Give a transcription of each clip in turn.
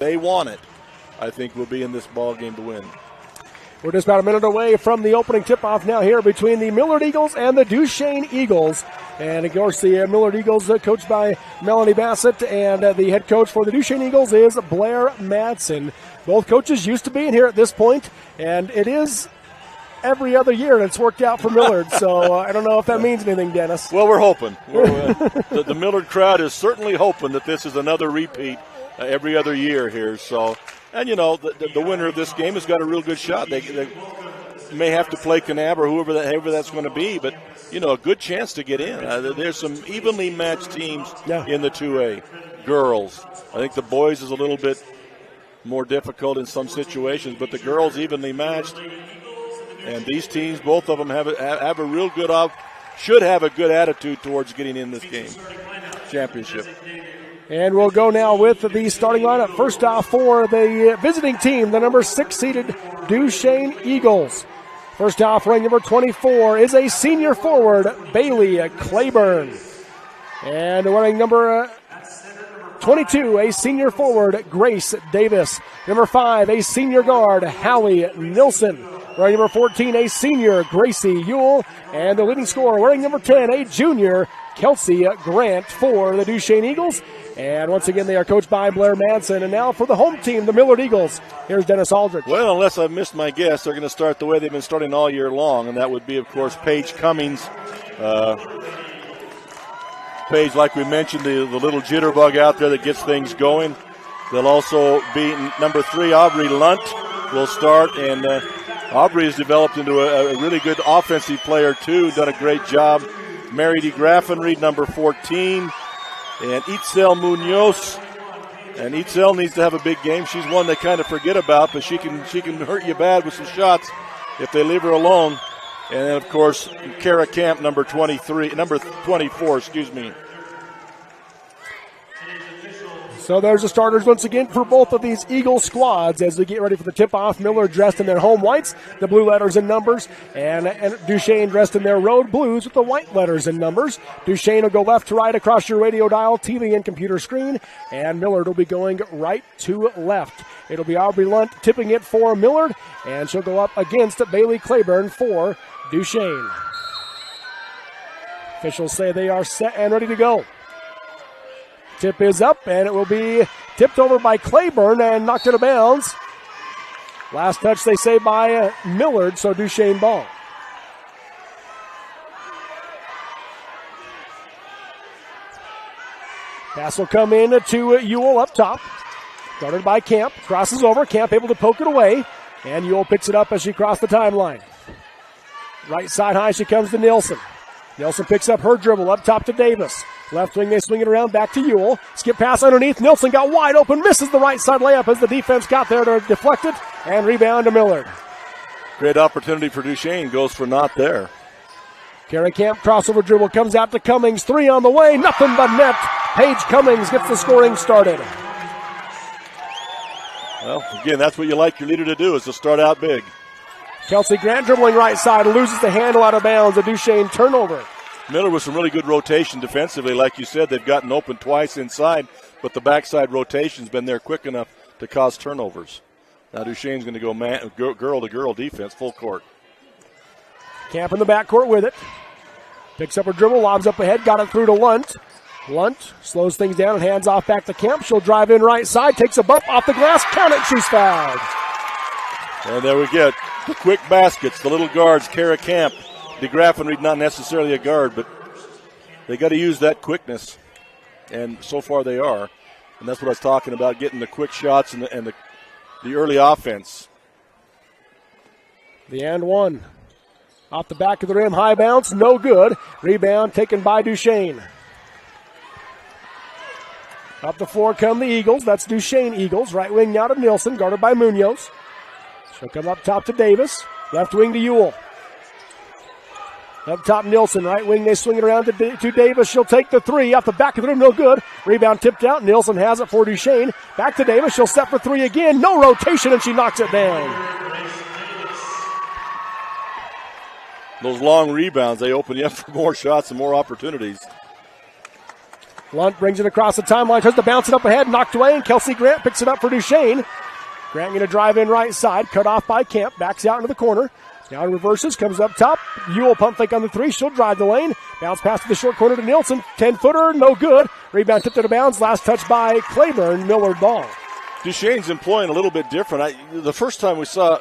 they want it, I think we'll be in this ball game to win. We're just about a minute away from the opening tip-off now here between the Millard Eagles and the Duchesne Eagles. And, of course, the Millard Eagles coached by Melanie Bassett, and the head coach for the Duchesne Eagles is Blair Madsen. Both coaches used to be in here at this point, and it is every other year, and it's worked out for Millard. So I don't know if that means anything, Dennis. Well, we're hoping. The Millard crowd is certainly hoping that this is another repeat every other year here. So, and, you know, the winner of this game has got a real good shot. They may have to play Kanab or whoever that's going to be, but, you know, a good chance to get in. There's some evenly matched teams in the 2A. Girls. I think the boys is a little bit more difficult in some situations, but the girls evenly matched. And these teams, both of them have a real good should have a good attitude towards getting in this game, championship. And we'll go now with the starting lineup. First off for the visiting team, the number 6-seeded Duchesne Eagles. First off, ring number 24 is a senior forward, Bailey Claiborne. And wearing number 22, a senior forward, Grace Davis. Number 5, a senior guard, Hallie Nilsson. Wearing number 14, a senior, Gracie Ewell. And the leading scorer, wearing number 10, a junior, Kelsey Grant for the Duchesne Eagles. And once again, they are coached by Blair Madsen. And now for the home team, the Millard Eagles. Here's Dennis Aldridge. Well, unless I've missed my guess, they're going to start the way they've been starting all year long, and that would be, of course, Paige Cummings. Paige, like we mentioned, the little jitterbug out there that gets things going. They'll also be number 3, Aubrey Lunt will start, and Aubrey has developed into a really good offensive player, too, done a great job. Mary DeGraffenried, number 14. And Itzel Munoz. And Itzel needs to have a big game. She's one they kind of forget about, but she can hurt you bad with some shots if they leave her alone. And then, of course, Kara Camp, number 24, excuse me. So there's the starters once again for both of these Eagle squads as we get ready for the tip-off. Miller dressed in their home whites, the blue letters and numbers, and Duchesne dressed in their road blues with the white letters and numbers. Duchesne will go left to right across your radio dial, TV, and computer screen, and Millard will be going right to left. It'll be Aubrey Lunt tipping it for Millard, and she'll go up against Bailey Claiborne for Duchesne. Officials say they are set and ready to go. Tip is up, and it will be tipped over by Claiborne and knocked out of bounds. Last touch, they say, by Millard, so Duchesne ball. Pass will come in to Ewell up top. Guarded by Camp. Crosses over. Camp able to poke it away. And Ewell picks it up as she crosses the timeline. Right side high, she comes to Nilsson. Nilsson picks up her dribble up top to Davis. Left wing, they swing it around back to Ewell. Skip pass underneath. Nilsson got wide open, misses the right side layup as the defense got there to deflect it, and rebound to Millard. Great opportunity for Duchesne, goes for not there. Carey Camp crossover dribble comes out to Cummings. 3 on the way, nothing but net. Paige Cummings gets the scoring started. Well, again, that's what you like your leader to do, is to start out big. Kelsey Grant dribbling right side, loses the handle out of bounds. A Duchesne turnover. Miller with some really good rotation defensively. Like you said, they've gotten open twice inside, but the backside rotation's been there quick enough to cause turnovers. Now Duchesne's going to go girl-to-girl defense, full court. Camp in the backcourt with it. Picks up her dribble, lobs up ahead, got it through to Lunt. Lunt slows things down and hands off back to Camp. She'll drive in right side, takes a bump off the glass, count it, she's fouled. And there we get the quick baskets, the little guards, Kara Camp. DeGraffenried, not necessarily a guard, but they got to use that quickness, and so far they are. And that's what I was talking about, getting the quick shots and the early offense. The and one. Off the back of the rim, high bounce, no good. Rebound taken by Duchesne. Up the floor come the Eagles. That's Duchesne Eagles. Right wing now to Nilsson, guarded by Munoz. She'll come up top to Davis. Left wing to Ewell. Up top, Nilsson. Right wing, they swing it around to Davis. She'll take the 3. Off the back of the rim, no good. Rebound tipped out. Nilsson has it for Duchesne. Back to Davis. She'll set for 3 again. No rotation, and she knocks it down. Those long rebounds, they open you up for more shots and more opportunities. Lunt brings it across the timeline, tries to bounce it up ahead, knocked away, and Kelsey Grant picks it up for Duchesne. Grant going to drive in right side, cut off by Kemp, backs out into the corner. Now reverses, comes up top. Ewell pump fake on the three. She'll drive the lane. Bounce pass to the short corner to Nielsen. 10-footer, no good. Rebound tipped out of bounds. Last touch by Claiborne. Millard ball. Duchesne's employing a little bit different. The first time we saw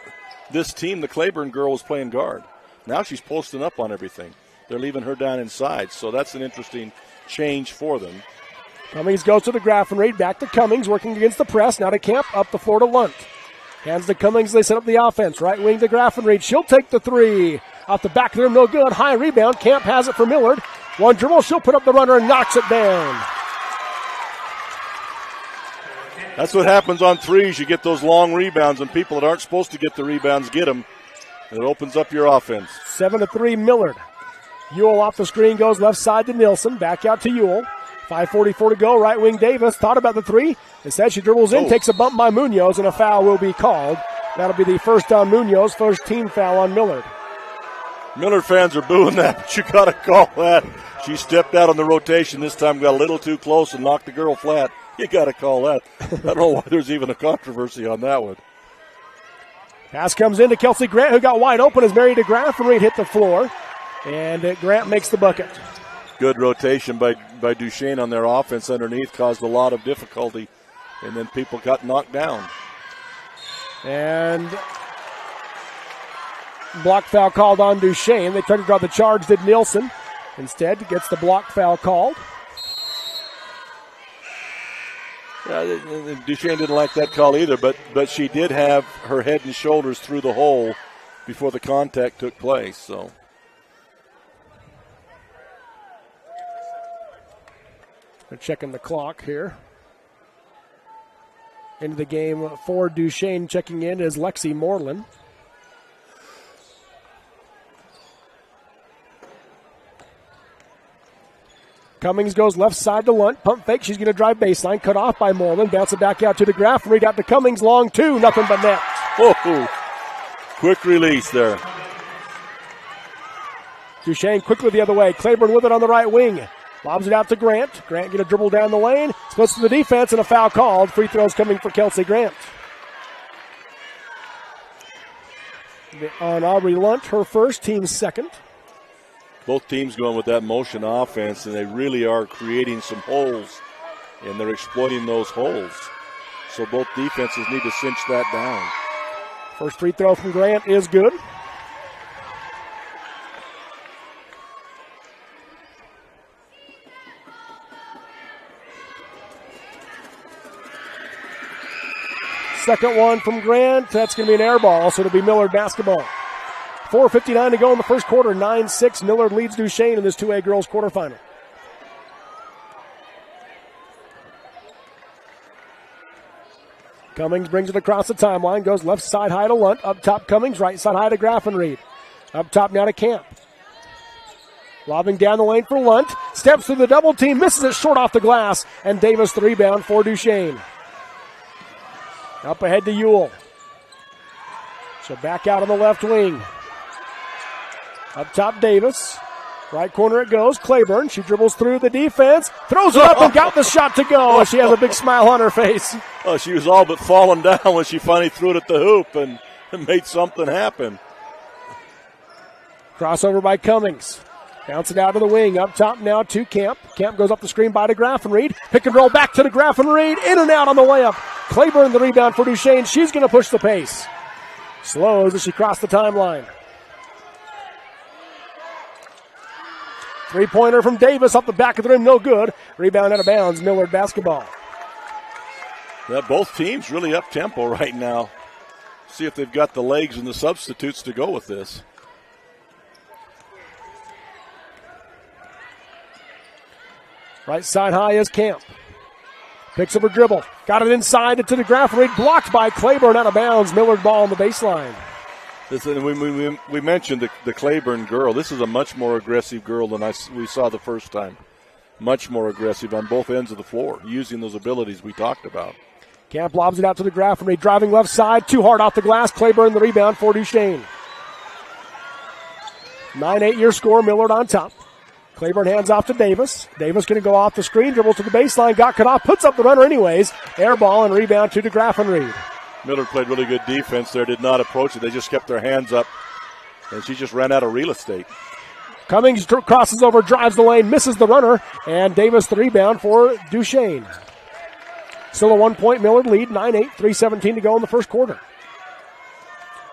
this team, the Claiborne girl was playing guard. Now she's posting up on everything. They're leaving her down inside, so that's an interesting change for them. Cummings goes to the Graffenried. Back to Cummings, working against the press. Now to Kemp, up the floor to Lunt. Hands to Cummings, they set up the offense. Right wing to Graffenried. She'll take the three. Off the back of them, no good. High rebound. Kemp has it for Millard. One dribble, she'll put up the runner and knocks it down. That's what happens on threes. You get those long rebounds, and people that aren't supposed to get the rebounds get them. It opens up your offense. 7-3 Millard. Ewell off the screen goes left side to Nielsen. Back out to Ewell. 5:44 to go. Right wing Davis thought about the three. Instead, she dribbles in, takes a bump by Munoz, and a foul will be called. That'll be the first on Munoz, first team foul on Millard. Millard fans are booing that, but you got to call that. She stepped out on the rotation this time, got a little too close, and knocked the girl flat. You got to call that. I don't know why there's even a controversy on that one. Pass comes in to Kelsey Grant, who got wide open as Mary DeGraff and Reed hit the floor. And Grant makes the bucket. Good rotation by Duchesne on their offense underneath, caused a lot of difficulty, and then people got knocked down. And block foul called on Duchesne. They tried to draw the charge, did Nielsen. Instead, gets the block foul called. Duchesne didn't like that call either, but she did have her head and shoulders through the hole before the contact took place. So. They're checking the clock here. Into the game for Duchesne. Checking in is Lexi Moreland. Cummings goes left side to Lunt. Pump fake. She's going to drive baseline. Cut off by Moreland. Bounce it back out to DeGraff. Read out to Cummings. Long two. Nothing but net. Whoa. Quick release there. Duchesne quickly the other way. Claiborne with it on the right wing. Lobs it out to Grant. Grant going to dribble down the lane. Splits to the defense and a foul called. Free throws coming for Kelsey Grant. On Aubrey Lunt, her first, team's second. Both teams going with that motion offense, and they really are creating some holes, and they're exploiting those holes. So both defenses need to cinch that down. First free throw from Grant is good. Second one from Grant. That's going to be an air ball, so it'll be Millard basketball. 4:59 to go in the first quarter. 9-6. Millard leads Duchesne in this 2A girls quarterfinal. Cummings brings it across the timeline. Goes left side high to Lunt. Up top Cummings. Right side high to Graffenried. Up top now to Kemp. Lobbing down the lane for Lunt. Steps through the double team. Misses it short off the glass. And Davis the rebound for Duchesne. Up ahead to Ewell. So back out on the left wing. Up top Davis. Right corner it goes. Claiborne. She dribbles through the defense. Throws it up and got the shot to go. She has a big smile on her face. Oh, she was all but falling down when she finally threw it at the hoop and made something happen. Crossover by Cummings. Bounce it out to the wing. Up top now to Kemp. Kemp goes up the screen by DeGraffenried. Pick and roll back to DeGraffenried. In and out on the layup. Claiborne the rebound for Duchesne. She's going to push the pace. Slows as she crossed the timeline. Three-pointer from Davis up the back of the rim. No good. Rebound out of bounds. Millard basketball. Yeah, both teams really up-tempo right now. See if they've got the legs and the substitutes to go with this. Right side high is Kemp. Picks up her dribble. Got it inside to the Graffenried. Blocked by Claiborne out of bounds. Millard ball on the baseline. We mentioned the Claiborne girl. This is a much more aggressive girl than we saw the first time. Much more aggressive on both ends of the floor, using those abilities we talked about. Kemp lobs it out to the Graffenried. Driving left side. Too hard off the glass. Claiborne the rebound for Duchesne. 9-8 your score. Millard on top. Claiborne hands off to Davis. Davis going to go off the screen, dribbles to the baseline, got cut off, puts up the runner anyways. Air ball and rebound to DeGraff and Reed. Millard played really good defense there, did not approach it. They just kept their hands up, and she just ran out of real estate. Cummings crosses over, drives the lane, misses the runner, and Davis the rebound for Duchesne. Still a 1-point Millard lead, 9-8, 3:17 to go in the first quarter.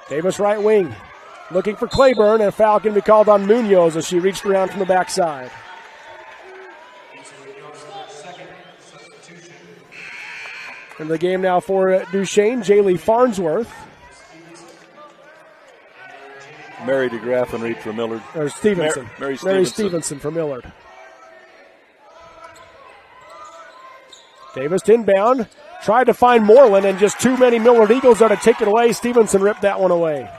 Davis right wing, looking for Claiborne, and a foul can be called on Munoz as she reached around from the backside. In the game now for Duchesne, Jaylee Farnsworth. Mary DeGraff and Reed for Millard. Or Stevenson. Mary Stevenson for Millard. Davis inbound. Tried to find Moreland, and just too many Millard Eagles there to take it away. Stevenson ripped that one away.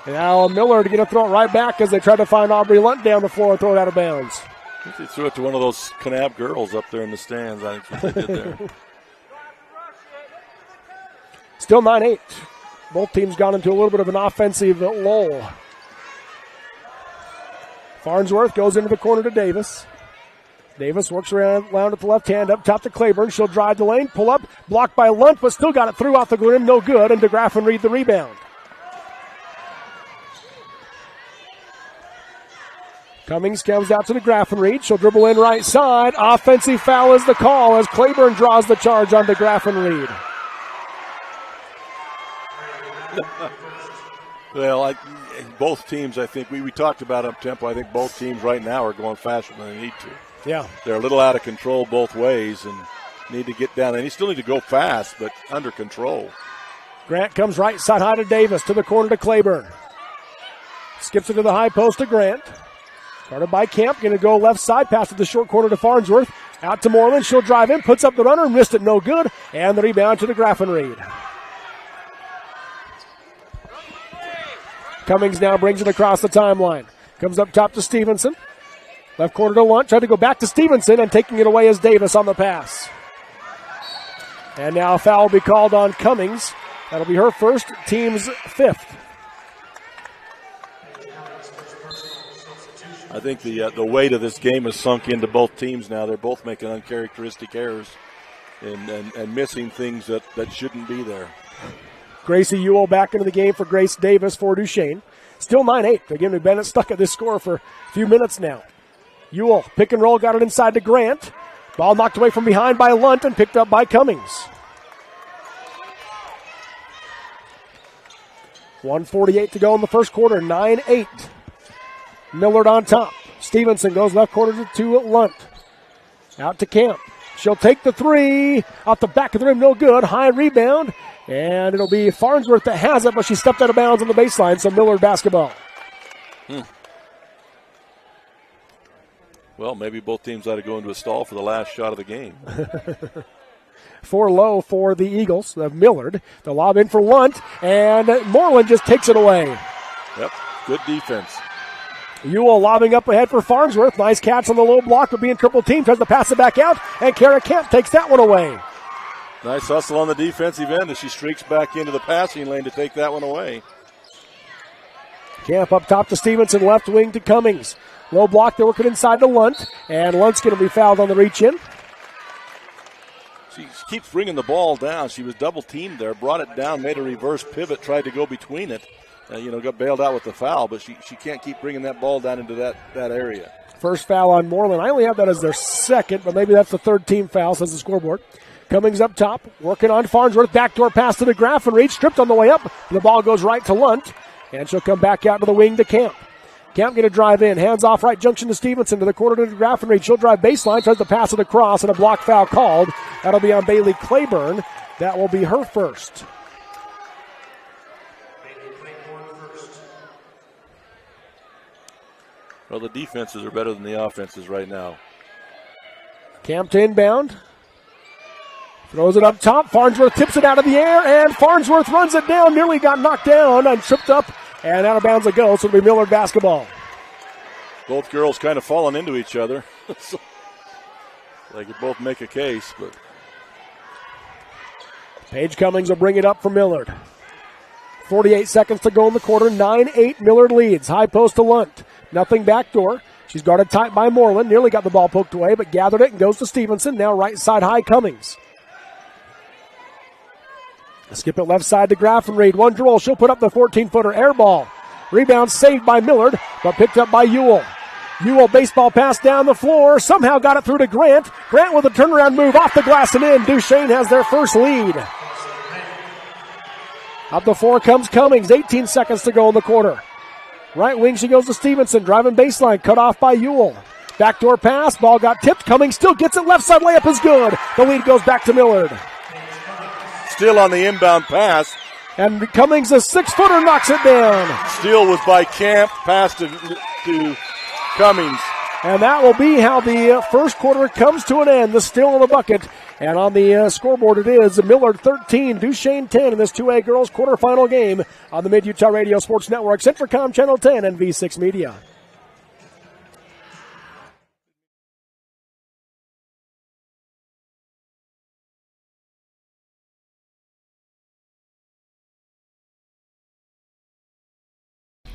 And now Millard going to throw it right back as they try to find Aubrey Lunt down the floor and throw it out of bounds. I think they threw it to one of those Kanab girls up there in the stands. I think what they did there. Still 9-8. Both teams got into a little bit of an offensive lull. Farnsworth goes into the corner to Davis. Davis works around at the left hand, up top to Claiborne. She'll drive the lane, pull up, blocked by Lunt, but still got it through off the rim, no good, and DeGraff and Reed the rebound. Cummings comes out to DeGraff and Reed. She'll dribble in right side. Offensive foul is the call as Claiborne draws the charge on DeGraff and Reed. Well, both teams, I think, we talked about up-tempo. I think both teams right now are going faster than they need to. Yeah. They're a little out of control both ways and need to get down. And you still need to go fast, but under control. Grant comes right side high to Davis, to the corner to Claiborne. Skips it to the high post to Grant. Guarded by Camp, going to go left side, pass to the short corner to Farnsworth. Out to Moreland, she'll drive in, puts up the runner, missed it, no good. And the rebound to DeGraff and Reed. Cummings now brings it across the timeline. Comes up top to Stevenson. Left corner to Lunt, tried to go back to Stevenson, and taking it away is Davis on the pass. And now a foul will be called on Cummings. That'll be her first, team's fifth. I think the weight of this game has sunk into both teams now. They're both making uncharacteristic errors and missing things that shouldn't be there. Gracie Ewell back into the game for Grace Davis for Duchesne. Still 9-8. Again, Bennett stuck at this score for a few minutes now. Ewell, pick and roll, got it inside to Grant. Ball knocked away from behind by Lunt and picked up by Cummings. 1:48 to go in the first quarter, 9-8. Millard on top. Stevenson goes left corner to Lunt. Out to Camp. She'll take the three. Off the back of the rim, no good. High rebound. And it'll be Farnsworth that has it, but she stepped out of bounds on the baseline, so Millard basketball. Well, maybe both teams ought to go into a stall for the last shot of the game. 4 low for the Eagles of Millard. The lob in for Lunt, and Moreland just takes it away. Yep, good defense. Ewell lobbing up ahead for Farnsworth. Nice catch on the low block, but being triple team. Tries to pass it back out, and Kara Camp takes that one away. Nice hustle on the defensive end as she streaks back into the passing lane to take that one away. Camp up top to Stevenson, left wing to Cummings. Low block, they're working inside to Lunt, and Lunt's going to be fouled on the reach in. She keeps bringing the ball down. She was double teamed there, brought it down, made a reverse pivot, tried to go between it. Got bailed out with the foul, but she can't keep bringing that ball down into that area. First foul on Moreland. I only have that as their second, but maybe that's the third team foul, says the scoreboard. Cummings up top, working on Farnsworth. Backdoor pass to DeGraff and Reed, stripped on the way up. The ball goes right to Lunt, and she'll come back out to the wing to Camp. Camp going to drive in, hands off right junction to Stevenson, to the corner to DeGraff and Reed. She'll drive baseline, tries to pass it across, and a block foul called. That'll be on Bailey Claiborne. That will be her first. Well, the defenses are better than the offenses right now. Camp to inbound. Throws it up top. Farnsworth tips it out of the air, and Farnsworth runs it down. Nearly got knocked down and tripped up, and out of bounds it goes. So it'll be Millard basketball. Both girls kind of falling into each other. So they could both make a case, but Paige Cummings will bring it up for Millard. 48 seconds to go in the quarter. 9-8 Millard leads. High post to Lunt. Nothing backdoor. She's guarded tight by Moreland. Nearly got the ball poked away, but gathered it and goes to Stevenson. Now right side high Cummings. Skip it left side to Graffenried. One dribble. She'll put up the 14-footer air ball. Rebound saved by Millard, but picked up by Ewell. Ewell baseball pass down the floor. Somehow got it through to Grant. Grant with a turnaround move off the glass and in. Duchesne has their first lead. Up the floor comes Cummings. 18 seconds to go in the quarter. Right wing, she goes to Stevenson. Driving baseline, cut off by Ewell. Backdoor pass, ball got tipped. Cummings still gets it. Left side layup is good. The lead goes back to Millard. Still on the inbound pass. And Cummings, a 6-footer, knocks it down. Steal was by Camp, pass to Cummings. And that will be how the first quarter comes to an end. The steal in the bucket. And on the scoreboard it is Millard 13, Duchesne 10 in this 2A girls quarterfinal game on the Mid-Utah Radio Sports Network, Centricom Channel 10 and V6 Media.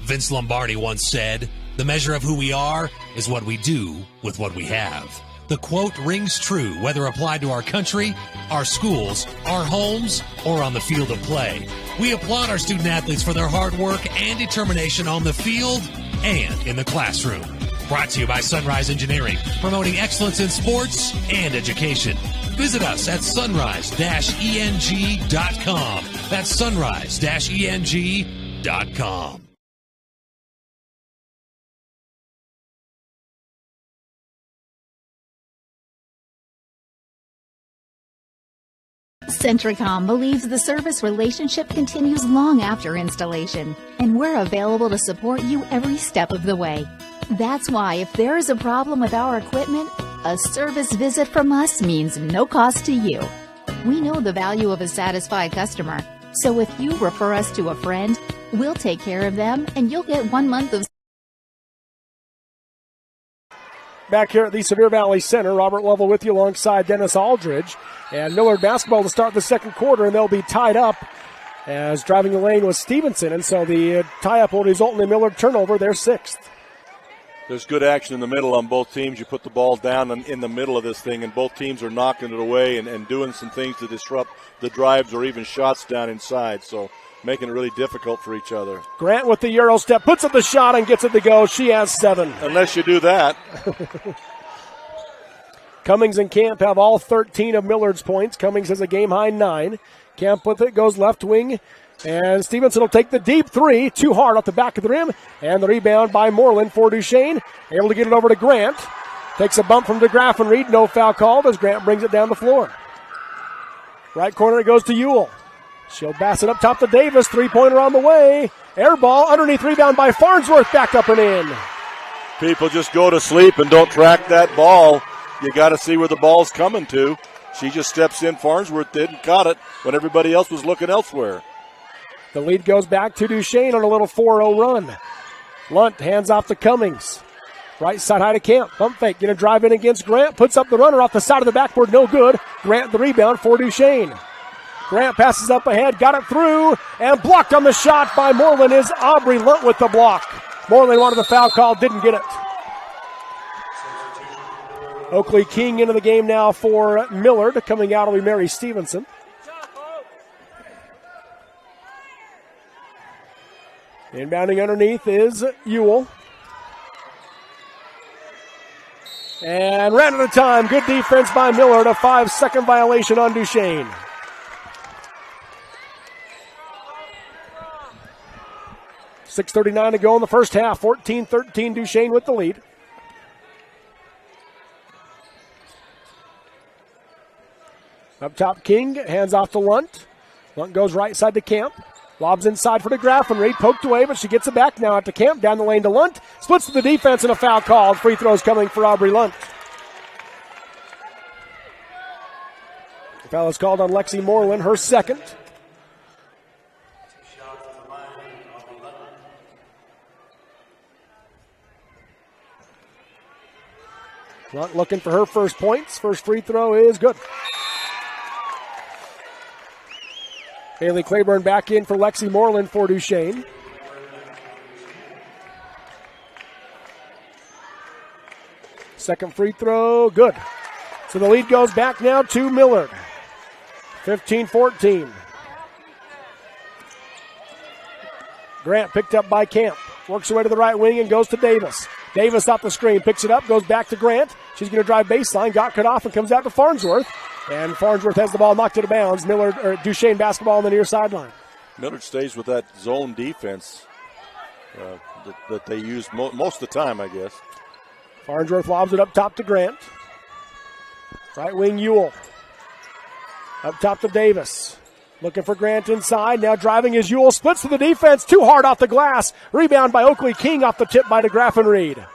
Vince Lombardi once said, "The measure of who we are is what we do with what we have." The quote rings true whether applied to our country, our schools, our homes, or on the field of play. We applaud our student athletes for their hard work and determination on the field and in the classroom. Brought to you by Sunrise Engineering, promoting excellence in sports and education. Visit us at sunrise-eng.com. That's sunrise-eng.com. Centricom believes the service relationship continues long after installation, and we're available to support you every step of the way. That's why if there is a problem with our equipment, a service visit from us means no cost to you. We know the value of a satisfied customer, so if you refer us to a friend, we'll take care of them and you'll get 1 month of. Back here at the Sevier Valley Center, Robert Lovell with you alongside Dennis Aldridge. And Millard basketball to start the second quarter, and they'll be tied up as driving the lane was Stevenson. And so the tie-up will result in a Millard turnover, their sixth. There's good action in the middle on both teams. You put the ball down in the middle of this thing, and both teams are knocking it away and doing some things to disrupt the drives or even shots down inside. So making it really difficult for each other. Grant with the Euro step, puts up the shot and gets it to go. She has 7. Unless you do that. Cummings and Camp have all 13 of Millard's points. Cummings has a game-high 9. Camp with it, goes left wing. And Stevenson will take the deep 3. Too hard off the back of the rim. And the rebound by Moreland for Duchesne. Able to get it over to Grant. Takes a bump from DeGraffenried. No foul called as Grant brings it down the floor. Right corner it goes to Ewell. She'll pass it up top to Davis. 3-pointer on the way. Air ball underneath, rebound by Farnsworth. Back up and in. People just go to sleep and don't track that ball. You got to see where the ball's coming to. She just steps in. Farnsworth did and caught it when everybody else was looking elsewhere. The lead goes back to Duchesne on a little 4-0 run. Lunt hands off to Cummings. Right side high to Camp. Pump fake. Going to drive in against Grant. Puts up the runner off the side of the backboard. No good. Grant the rebound for Duchesne. Grant passes up ahead. Got it through. And blocked on the shot by Moreland is Aubrey Lunt with the block. Moreland wanted the foul call. Didn't get it. Oakley King into the game now for Millard. Coming out will be Mary Stevenson. Inbounding underneath is Ewell. And ran out of time. Good defense by Millard. A 5-second violation on Duchesne. .6:39 to go in the first half. 14-13 Duchesne with the lead. Up top, King hands off to Lunt. Lunt goes right side to Camp. Lobs inside for DeGraffenried. Poked away, but she gets it back now out to Camp. Down the lane to Lunt. Splits to the defense and a foul called. Free throws coming for Aubrey Lunt. The foul is called on Lexi Moreland, her second. Lunt looking for her first points. First free throw is good. Haley Claiborne back in for Lexi Moreland for Duchesne. Second free throw, good. So the lead goes back now to Millard. 15-14. Grant picked up by Camp. Works her way to the right wing and goes to Davis. Davis off the screen, picks it up, goes back to Grant. She's going to drive baseline, got cut off and comes out to Farnsworth. And Farnsworth has the ball knocked out of bounds. Duchesne basketball on the near sideline. Millard stays with that zone defense that they use most of the time, I guess. Farnsworth lobs it up top to Grant. Right wing Ewell. Up top to Davis. Looking for Grant inside. Now driving is Ewell. Splits to the defense. Too hard off the glass. Rebound by Oakley King off the tip by DeGraff and Reed.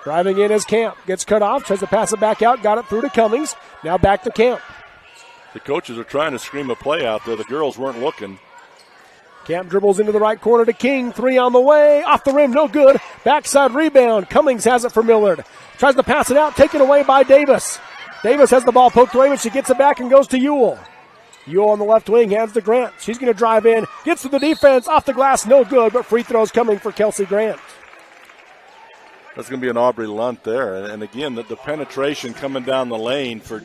Driving in is Camp. Gets cut off. Tries to pass it back out. Got it through to Cummings. Now back to Camp. The coaches are trying to scream a play out there. The girls weren't looking. Camp dribbles into the right corner to King. Three on the way. Off the rim. No good. Backside rebound. Cummings has it for Millard. Tries to pass it out. Taken away by Davis. Davis has the ball poked away, but she gets it back and goes to Ewell. Ewell on the left wing hands to Grant. She's going to drive in. Gets to the defense. Off the glass. No good, but free throws coming for Kelsey Grant. That's going to be an Aubrey Lunt there. And again, the penetration coming down the lane for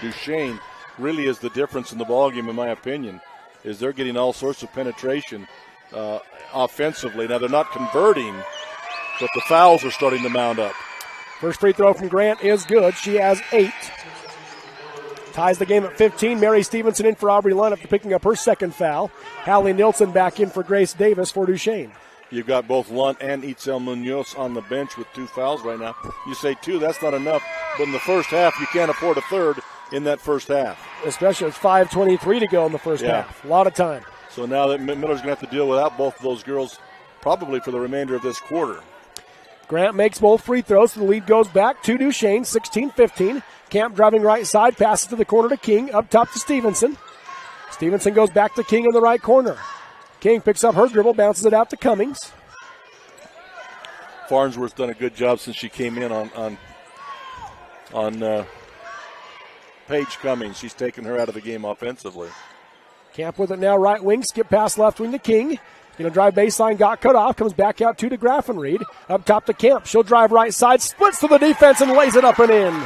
Duchesne really is the difference in the ballgame, in my opinion, is they're getting all sorts of penetration offensively. Now, they're not converting, but the fouls are starting to mount up. First free throw from Grant is good. She has 8. Ties the game at 15. Mary Stevenson in for Aubrey Lunt after picking up her second foul. Hallie Nilsson back in for Grace Davis for Duchesne. You've got both Lunt and Itzel Munoz on the bench with 2 fouls right now. You say 2, that's not enough. But in the first half, you can't afford a third in that first half. Especially with 5:23 to go in the first half. A lot of time. So now that Miller's going to have to deal without both of those girls probably for the remainder of this quarter. Grant makes both free throws, so the lead goes back to Duchesne, 16-15. Camp driving right side, passes to the corner to King, up top to Stevenson. Stevenson goes back to King in the right corner. King picks up her dribble, bounces it out to Cummings. Farnsworth's done a good job since she came in on Paige Cummings. She's taken her out of the game offensively. Camp with it now, right wing, skip pass left wing to King. Going to drive baseline, got cut off, comes back out to DeGraff and Reed. Up top to Camp. She'll drive right side, splits to the defense and lays it up and in.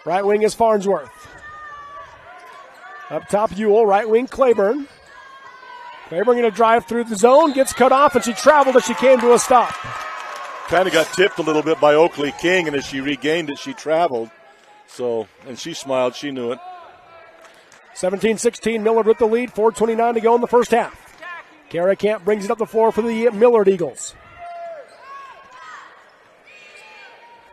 Right wing is Farnsworth. Up top, Ewell. Right wing, Claiborne. Claiborne going to drive through the zone, gets cut off, and she traveled as she came to a stop. Kind of got tipped a little bit by Oakley King, and as she regained it, she traveled. So, and she smiled. She knew it. 17-16, Millard with the lead. 4:29 to go in the first half. Kara Camp brings it up the floor for the Millard Eagles.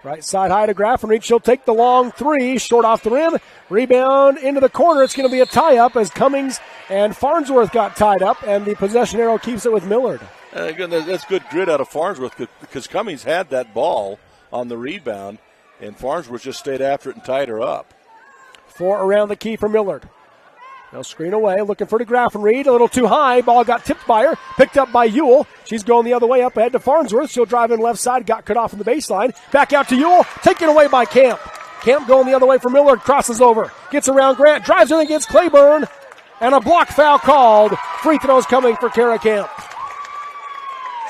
Right side high to Graffenreed. She'll take the long three. Short off the rim. Rebound into the corner. It's going to be a tie-up as Cummings and Farnsworth got tied up, and the possession arrow keeps it with Millard. Again, that's good grit out of Farnsworth because Cummings had that ball on the rebound, and Farnsworth just stayed after it and tied her up. 4 around the key for Millard. Now screen away, looking for DeGraff and Reed. A little too high. Ball got tipped by her. Picked up by Ewell. She's going the other way up ahead to Farnsworth. She'll drive in left side. Got cut off in the baseline. Back out to Ewell. Taken away by Camp. Camp going the other way for Millard. Crosses over. Gets around Grant. Drives in against Claiborne. And a block foul called. Free throws coming for Kara Camp.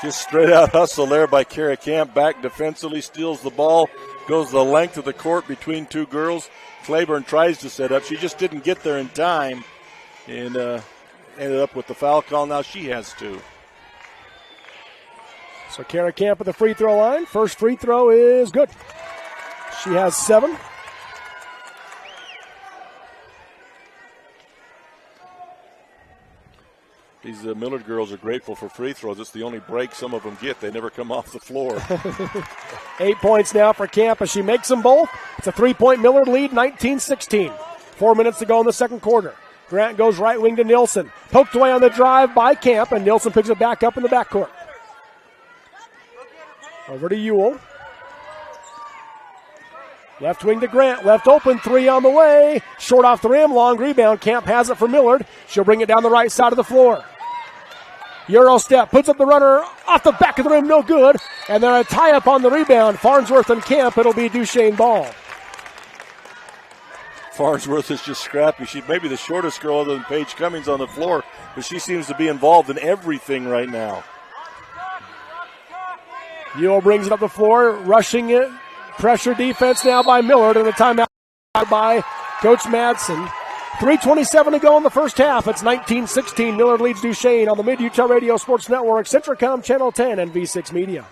Just straight out hustle there by Kara Camp. Back defensively. Steals the ball. Goes the length of the court between two girls. Claiborne tries to set up. She just didn't get there in time. And ended up with the foul call. Now she has 2. So Kara Camp at the free throw line. First free throw is good. She has 7. These Millard girls are grateful for free throws. It's the only break some of them get. They never come off the floor. 8 points now for Camp as she makes them both. It's a 3-point Millard lead, 19-16. 4 minutes to go in the second quarter. Grant goes right wing to Nilsson. Poked away on the drive by Camp, and Nilsson picks it back up in the backcourt. Over to Ewell. Left wing to Grant. Left open. 3 on the way. Short off the rim. Long rebound. Camp has it for Millard. She'll bring it down the right side of the floor. Euro step, puts up the runner off the back of the rim, no good. And then a tie-up on the rebound. Farnsworth and Camp, it'll be Duchesne ball. Farnsworth is just scrappy. She's maybe the shortest girl other than Paige Cummings on the floor, but she seems to be involved in everything right now. Ewell brings it up the floor, rushing it. Pressure defense now by Millard, and a timeout by Coach Madsen. 3:27 to go in the first half. It's 19-16. Millard leads Duchesne on the Mid-Utah Radio Sports Network, Centricom Channel 10, and V6 Media.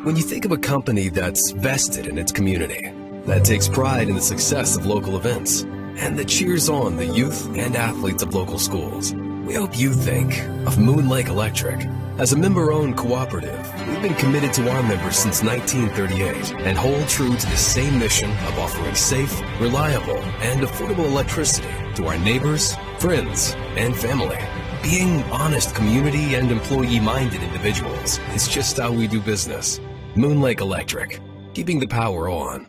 When you think of a company that's vested in its community, that takes pride in the success of local events, and that cheers on the youth and athletes of local schools, we hope you think of Moon Lake Electric. As a member-owned cooperative, we've been committed to our members since 1938 and hold true to the same mission of offering safe, reliable, and affordable electricity to our neighbors, friends, and family. Being honest community and employee-minded individuals is just how we do business. Moon Lake Electric, keeping the power on.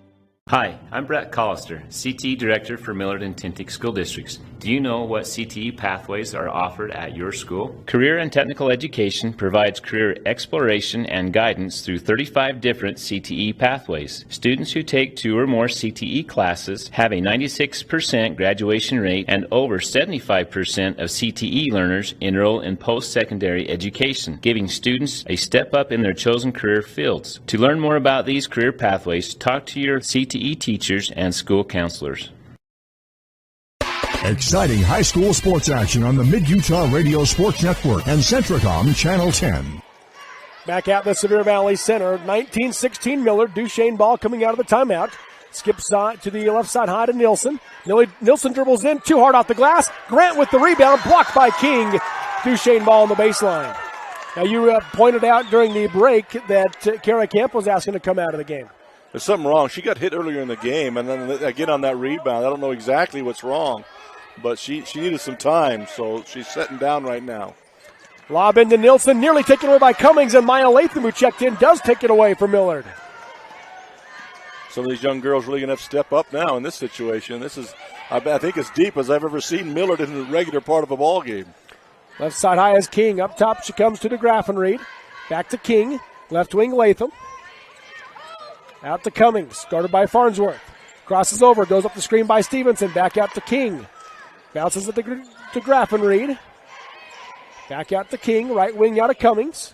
Hi, I'm Brett Collister, CTE Director for Millard and Tintic School Districts. Do you know what CTE pathways are offered at your school? Career and Technical Education provides career exploration and guidance through 35 different CTE pathways. Students who take 2 or more CTE classes have a 96% graduation rate, and over 75% of CTE learners enroll in post-secondary education, giving students a step up in their chosen career fields. To learn more about these career pathways, talk to your CTE teachers and school counselors. Exciting high school sports action on the Mid-Utah Radio Sports Network and Centricom Channel 10. Back at the Sevier Valley Center, 19-16 Millard. Duchesne ball coming out of the timeout. Skips to the left side high to Nilsson. Nilsson dribbles in, too hard off the glass. Grant with the rebound, blocked by King. Duchesne ball on the baseline. Now you pointed out during the break that Kara Camp was asking to come out of the game. There's something wrong. She got hit earlier in the game, and then again on that rebound. I don't know exactly what's wrong, but she needed some time, so she's sitting down right now. Lob into Nilsson, nearly taken away by Cummings, and Maya Latham, who checked in, does take it away from Millard. Some of these young girls really going to have to step up now in this situation. This is, I think, as deep as I've ever seen Millard in the regular part of a ball game. Left side high is King. Up top she comes to DeGraffenried. Back to King. Left wing Latham. Out to Cummings, guarded by Farnsworth. Crosses over, goes up the screen by Stevenson. Back out to King. Bounces it to Graffenried. Back out to King, right wing out to Cummings.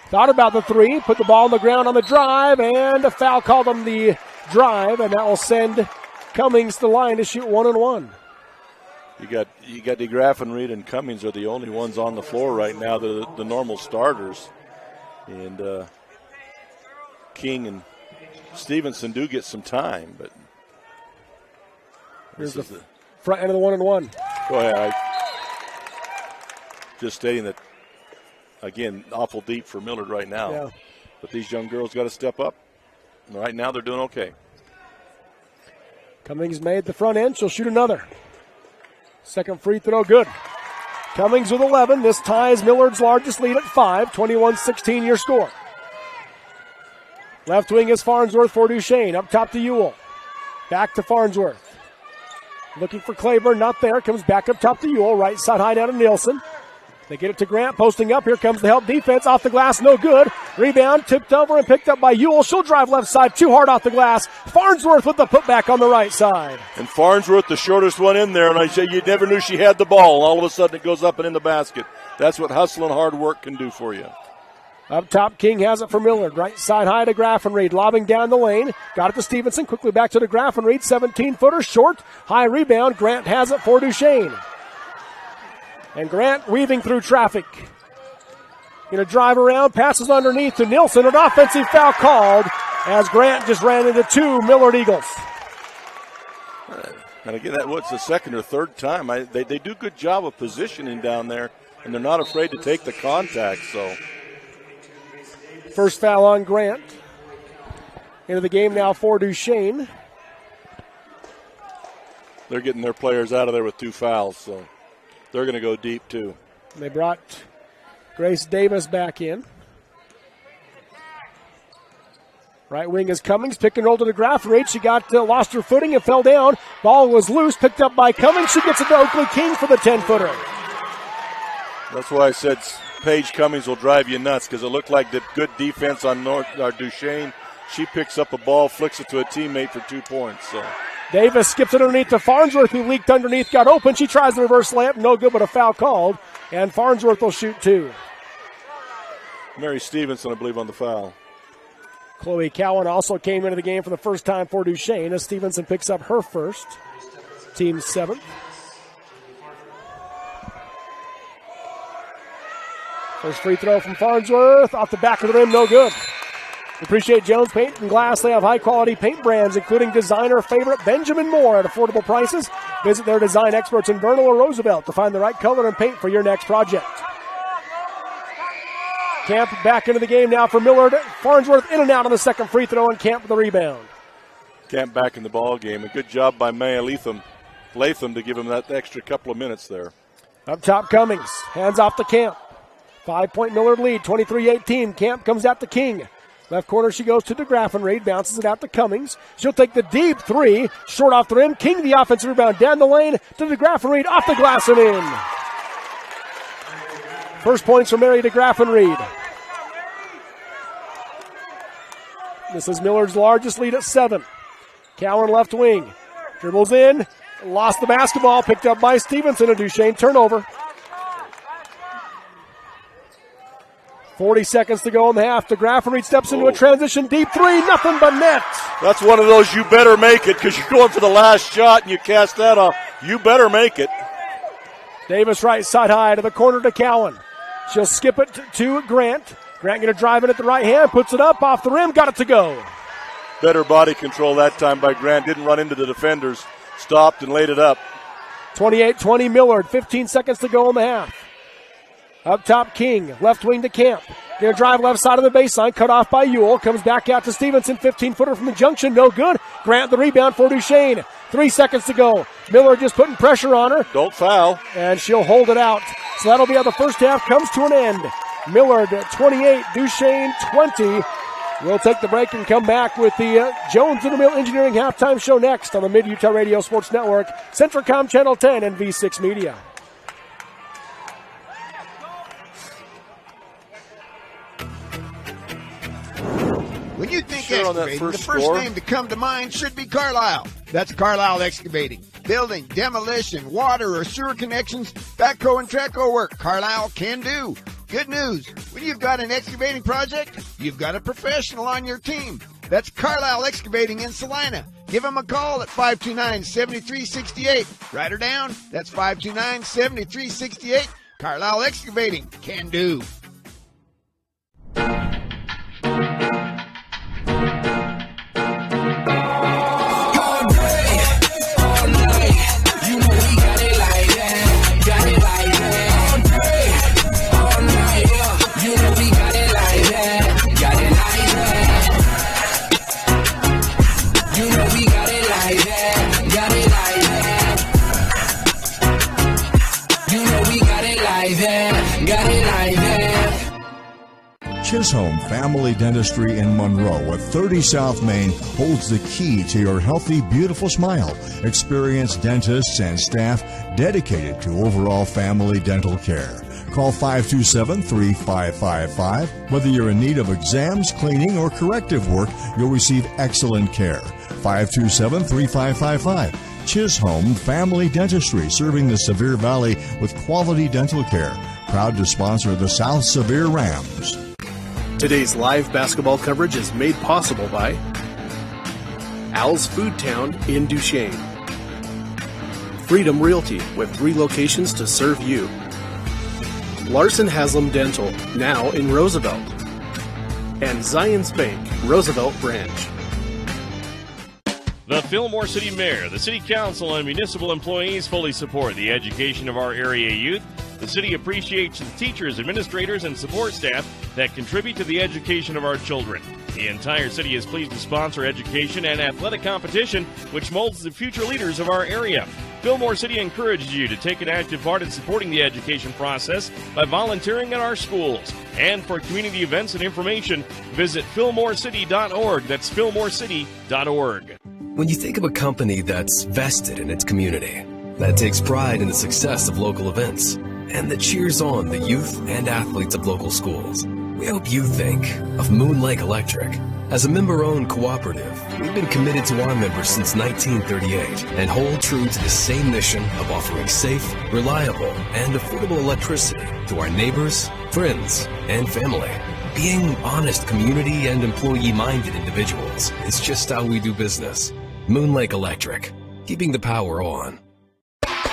Thought about the three, put the ball on the ground on the drive, and a foul called on the drive, and that will send Cummings to the line to shoot 1-1. You got DeGraffenried and Cummings are the only ones on the floor right now, the normal starters. And King and Stevenson do get some time, but here's the front end of the 1-1. Go ahead. Just stating that, again, awful deep for Millard right now. Yeah. But these young girls got to step up. Right now they're doing okay. Cummings made the front end. She'll shoot another. Second free throw, good. Cummings with 11. This ties Millard's largest lead at 5. 21-16 your score. Left wing is Farnsworth for Duchesne. Up top to Ewell. Back to Farnsworth. Looking for Claiborne, not there. Comes back up top to Ewell. Right side high down to Nilsson. They get it to Grant, posting up. Here comes the help defense. Off the glass, no good. Rebound, tipped over and picked up by Ewell. She'll drive left side, too hard off the glass. Farnsworth with the putback on the right side. And Farnsworth, the shortest one in there, and I say you never knew she had the ball. All of a sudden it goes up and in the basket. That's what hustle and hard work can do for you. Up top, King has it for Millard. Right side high to Graffenried. Lobbing down the lane. Got it to Stevenson. Quickly back to the Graffenried. 17-footer, short. High rebound. Grant has it for Duchesne. And Grant weaving through traffic. Going to drive around. Passes underneath to Nilsson. An offensive foul called as Grant just ran into 2 Millard Eagles. And again, what's the second or third time? They do a good job of positioning down there, and they're not afraid to take the contact, so... First foul on Grant. Into the game now for Duchesne. They're getting their players out of there with 2 fouls, so they're going to go deep too. They brought Grace Davis back in. Right wing is Cummings. Pick and roll to the Graffenried. She lost her footing and fell down. Ball was loose, picked up by Cummings. She gets it to Oakley King for the 10-footer. That's why I said Paige Cummings will drive you nuts, because it looked like the good defense on Duchesne. She picks up a ball, flicks it to a teammate for 2 points. So Davis skips it underneath to Farnsworth, who leaked underneath, got open. She tries the reverse layup, no good, but a foul called, and Farnsworth will shoot 2. Mary Stevenson, I believe, on the foul. Chloe Cowan also came into the game for the first time for Duchesne as Stevenson picks up her first. Team 7th. First free throw from Farnsworth, off the back of the rim, no good. Appreciate Jones Paint and Glass. They have high-quality paint brands, including designer favorite Benjamin Moore at affordable prices. Visit their design experts in Vernal or Roosevelt to find the right color and paint for your next project. Camp back into the game now for Millard. Farnsworth in and out on the second free throw, and Camp with the rebound. Camp back in the ball game. A good job by Maya Latham to give him that extra couple of minutes there. Up top, Cummings. Hands off to Camp. 5-point Millard lead, 23-18. Camp comes out to King. Left corner, she goes to DeGraffenried, bounces it out to Cummings. She'll take the deep three, short off the rim. King the offensive rebound down the lane to DeGraffenried, off the glass and in. First points for Mary DeGraffenried. This is Millard's largest lead at 7. Cowan left wing. Dribbles in, lost the basketball, picked up by Stevenson, a Duchesne turnover. 40 seconds to go in the half. DeGraffenried steps into a transition, deep three, nothing but net. That's one of those you better make it, because you're going for the last shot and you cast that off. You better make it. Davis right side high to the corner to Cowan. She'll skip it to Grant. Grant going to drive it at the right hand, puts it up off the rim, got it to go. Better body control that time by Grant. Didn't run into the defenders. Stopped and laid it up. 28-20 Millard. 15 seconds to go in the half. Up top, King. Left wing to Camp. Going to drive left side of the baseline. Cut off by Ewell. Comes back out to Stevenson. 15-footer from the junction. No good. Grant the rebound for Duchesne. 3 seconds to go. Millard just putting pressure on her. Don't foul. And she'll hold it out. So that'll be how the first half comes to an end. Millard 28, Duchesne 20. We'll take the break and come back with the Jones and DeMille Engineering halftime show next on the Mid-Utah Radio Sports Network, Centricom Channel 10, and V6 Media. When you think excavating, the first name to come to mind should be Carlisle. That's Carlisle Excavating. Building, demolition, water or sewer connections, backhoe and trackhoe work, Carlisle can do. Good news, when you've got an excavating project, you've got a professional on your team. That's Carlisle Excavating in Salina. Give them a call at 529-7368. Write her down. That's 529-7368. Carlisle Excavating can do. Chisholm Family Dentistry in Monroe at 30 South Main holds the key to your healthy, beautiful smile. Experienced dentists and staff dedicated to overall family dental care. Call 527-3555. Whether you're in need of exams, cleaning, or corrective work, you'll receive excellent care. 527-3555. Chisholm Family Dentistry, serving the Sevier Valley with quality dental care. Proud to sponsor the South Sevier Rams. Today's live basketball coverage is made possible by Al's Food Town in Duchesne, Freedom Realty with 3 locations to serve you, Larson Haslam Dental, now in Roosevelt, and Zions Bank, Roosevelt Branch. The Fillmore City Mayor, the City Council, and municipal employees fully support the education of our area youth. The city appreciates the teachers, administrators, and support staff that contribute to the education of our children. The entire city is pleased to sponsor education and athletic competition, which molds the future leaders of our area. Fillmore City encourages you to take an active part in supporting the education process by volunteering in our schools. And for community events and information, visit fillmorecity.org. That's fillmorecity.org. When you think of a company that's vested in its community, that takes pride in the success of local events, and that cheers on the youth and athletes of local schools. We hope you think of Moon Lake Electric. As a member-owned cooperative, we've been committed to our members since 1938 and hold true to the same mission of offering safe, reliable, and affordable electricity to our neighbors, friends, and family. Being honest community and employee-minded individuals is just how we do business. Moon Lake Electric, keeping the power on.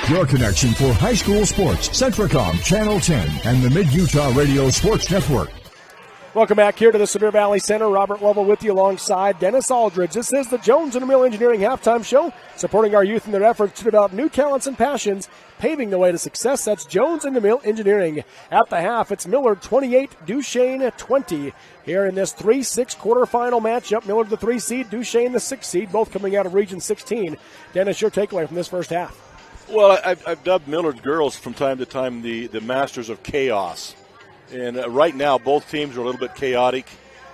Your connection for high school sports, Centricom Channel 10 and the Mid-Utah Radio Sports Network. Welcome back here to the Sevier Valley Center. Robert Lovell with you alongside Dennis Aldridge. This is the Jones and DeMille Engineering Halftime Show, supporting our youth in their efforts to develop new talents and passions, paving the way to success. That's Jones and DeMille Engineering. At the half, it's Millard 28, Duchesne 20. Here in this 3-6 quarterfinal matchup, Millard the 3 seed, Duchesne the 6 seed, both coming out of Region 16. Dennis, your takeaway from this first half? Well, I've dubbed Millard girls from time to time the masters of chaos. And right now, both teams are a little bit chaotic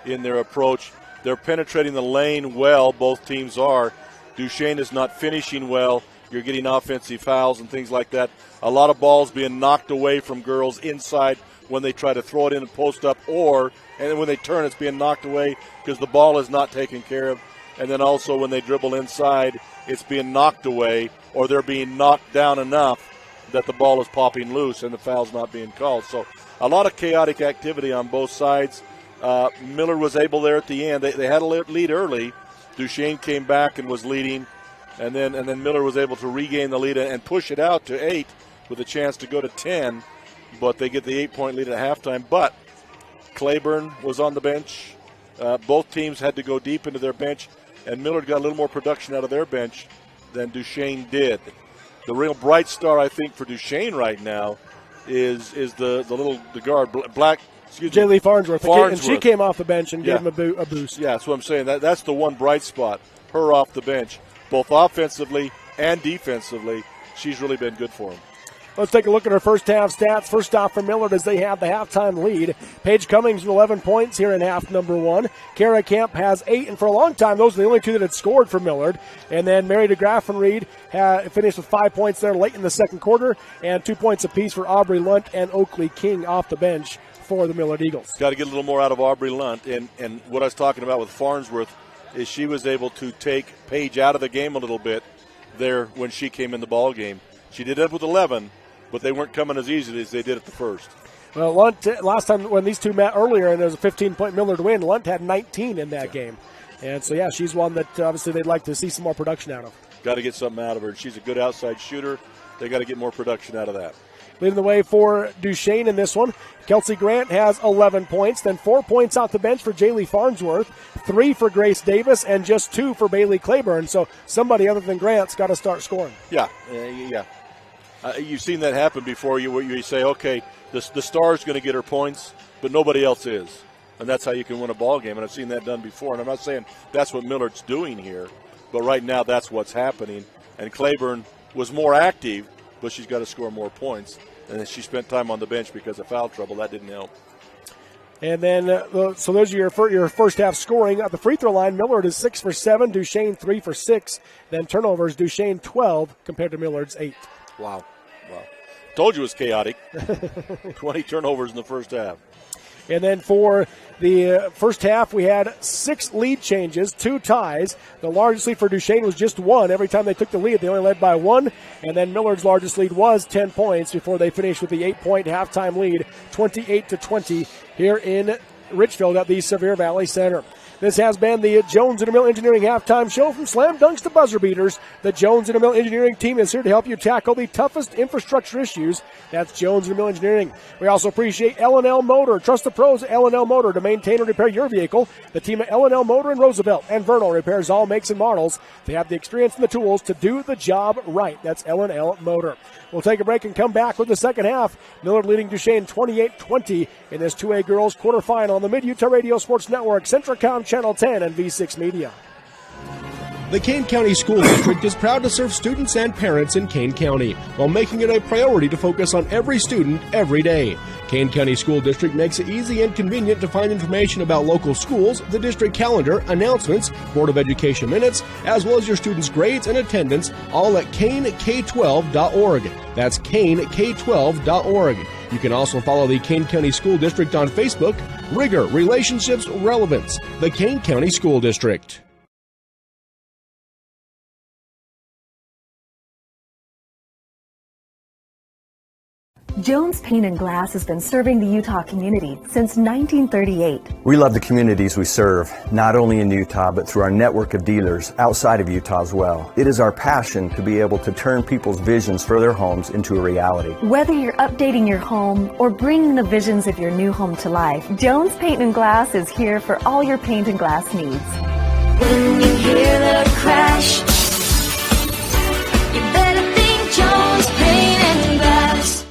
in their approach. They're penetrating the lane well, both teams are. Duchesne is not finishing well. You're getting offensive fouls and things like that. A lot of balls being knocked away from girls inside when they try to throw it in and post up, and then when they turn, it's being knocked away because the ball is not taken care of. And then also when they dribble inside, it's being knocked away, or they're being knocked down enough that the ball is popping loose and the foul's not being called. So a lot of chaotic activity on both sides. Millard was able there at the end. They had a lead early. Duchesne came back and was leading, and then Millard was able to regain the lead and push it out to 8 with a chance to go to 10. But they get the 8-point lead at halftime. But Claiborne was on the bench. Both teams had to go deep into their bench, and Millard got a little more production out of their bench than Duchesne did. The real bright star, I think, for Duchesne right now is the guard, Jaylee Farnsworth. And she came off the bench and gave him a boost. Yeah, that's what I'm saying. That's the one bright spot, her off the bench. Both offensively and defensively, she's really been good for him. Let's take a look at our first half stats. First off for Millard as they have the halftime lead. Paige Cummings with 11 points here in half number 1. Kara Kemp has 8, and for a long time, those are the only two that had scored for Millard. And then Mary DeGraffenried finished with 5 points there late in the second quarter, and 2 points apiece for Aubrey Lunt and Oakley King off the bench for the Millard Eagles. Got to get a little more out of Aubrey Lunt. And what I was talking about with Farnsworth is she was able to take Paige out of the game a little bit there when she came in the ball game. She did it with 11, but they weren't coming as easily as they did at the first. Well, Lunt, last time when these two met earlier, and there was a 15-point Millard win, Lunt had 19 in that game. And so, yeah, she's one that obviously they'd like to see some more production out of. Got to get something out of her. She's a good outside shooter. They got to get more production out of that. Leading the way for Duchesne in this one, Kelsey Grant has 11 points, then 4 points off the bench for Jaylee Farnsworth, 3 for Grace Davis, and just 2 for Bailey Claiborne. So somebody other than Grant's got to start scoring. Yeah. You've seen that happen before. You say, okay, the star's going to get her points, but nobody else is. And that's how you can win a ball game. And I've seen that done before. And I'm not saying that's what Millard's doing here, but right now that's what's happening. And Claiborne was more active, but she's got to score more points. And then she spent time on the bench because of foul trouble. That didn't help. And then, so those are your first half scoring. At the free throw line, Millard is 6 for 7, Duchesne 3 for 6. Then turnovers, Duchesne 12 compared to Millard's 8. Wow. Told you it was chaotic. 20 turnovers in the first half. And then for the first half, we had 6 lead changes, 2 ties. The largest lead for Duchesne was just 1. Every time they took the lead, they only led by 1. And then Millard's largest lead was 10 points before they finished with the 8-point halftime lead, 28-20 here in Richfield at the Sevier Valley Center. This has been the Jones and DeMille Engineering Halftime Show. From slam dunks to buzzer beaters, the Jones and DeMille Engineering team is here to help you tackle the toughest infrastructure issues. That's Jones and DeMille Engineering. We also appreciate L&L Motor. Trust the pros at L&L Motor to maintain and repair your vehicle. The team at L&L Motor in Roosevelt and Vernal repairs all makes and models. They have the experience and the tools to do the job right. That's L&L Motor. We'll take a break and come back with the second half. Millard leading Duchesne 28-20 in this 2A girls quarterfinal on the Mid-Utah Radio Sports Network, Centricom Channel 10, and V6 Media. The Kane County School District is proud to serve students and parents in Kane County while making it a priority to focus on every student every day. Kane County School District makes it easy and convenient to find information about local schools, the district calendar, announcements, Board of Education minutes, as well as your students' grades and attendance, all at kanek12.org. That's kanek12.org. You can also follow the Kane County School District on Facebook. Rigor, Relationships, Relevance. The Kane County School District. Jones Paint and Glass has been serving the Utah community since 1938. We love the communities we serve, not only in Utah, but through our network of dealers outside of Utah as well. It is our passion to be able to turn people's visions for their homes into a reality. Whether you're updating your home or bringing the visions of your new home to life, Jones Paint and Glass is here for all your paint and glass needs. When you hear the crash, you better think Jones Paint and Glass.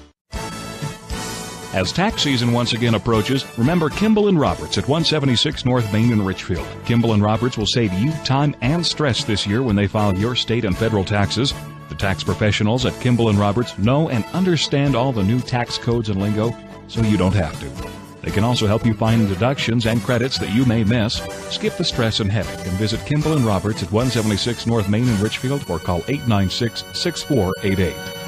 As tax season once again approaches, remember Kimball & Roberts at 176 North Main in Richfield. Kimball & Roberts will save you time and stress this year when they file your state and federal taxes. The tax professionals at Kimball & Roberts know and understand all the new tax codes and lingo, so you don't have to. They can also help you find deductions and credits that you may miss. Skip the stress and headache and visit Kimball & Roberts at 176 North Main in Richfield or call 896-6488.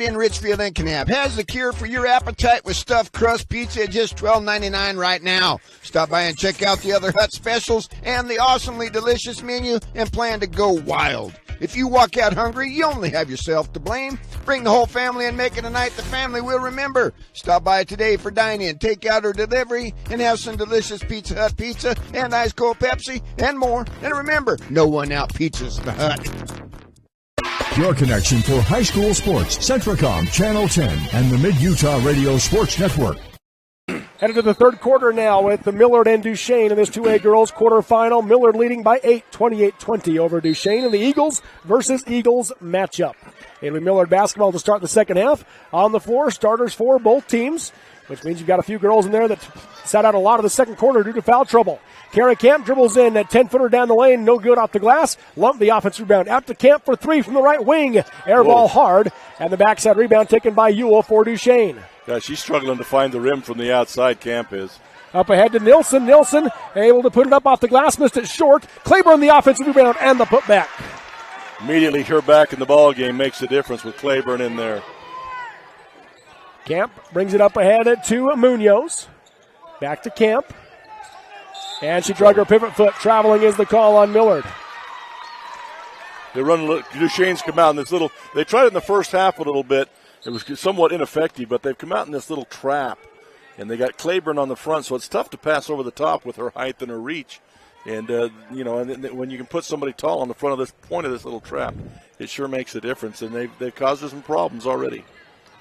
In Richfield and Kanab has the cure for your appetite with stuffed crust pizza at just $12.99 right now. Stop by and check out the other Hut specials and the awesomely delicious menu and plan to go wild. If you walk out hungry, you only have yourself to blame. Bring the whole family and make it a night the family will remember. Stop by today for dine-in, takeout, or delivery and have some delicious Pizza Hut pizza and ice cold Pepsi and more. And remember, no one out pizzas the Hut. Your connection for high school sports, Centricom Channel 10 and the Mid-Utah Radio Sports Network. Headed to the third quarter now with the Millard and Duchesne in this 2A girls quarterfinal. Millard leading by 8, 28-20 over Duchesne in the Eagles versus Eagles matchup. It'll be Millard basketball to start the second half. On the floor, starters for both teams, which means you've got a few girls in there that sat out a lot of the second quarter due to foul trouble. Kara Camp dribbles in that 10-footer down the lane, no good off the glass. Lump the offensive rebound out to Camp for three from the right wing. Air ball hard, and the backside rebound taken by Ewell for Duchesne. Yeah, she's struggling to find the rim from the outside, Camp is. Up ahead to Nilsson. Nilsson able to put it up off the glass, missed it short. Claiborne the offensive rebound and the putback. Immediately her back in the ball game makes a difference with Claiborne in there. Camp brings it up ahead to Munoz. Back to Camp. And she drug her pivot foot. Traveling is the call on Millard. They run. Duchesne's come out in this little. They tried it in the first half a little bit. It was somewhat ineffective, but they've come out in this little trap, and they got Claiborne on the front, so it's tough to pass over the top with her height and her reach. And and when you can put somebody tall on the front of this point of this little trap, it sure makes a difference. And they've caused us some problems already.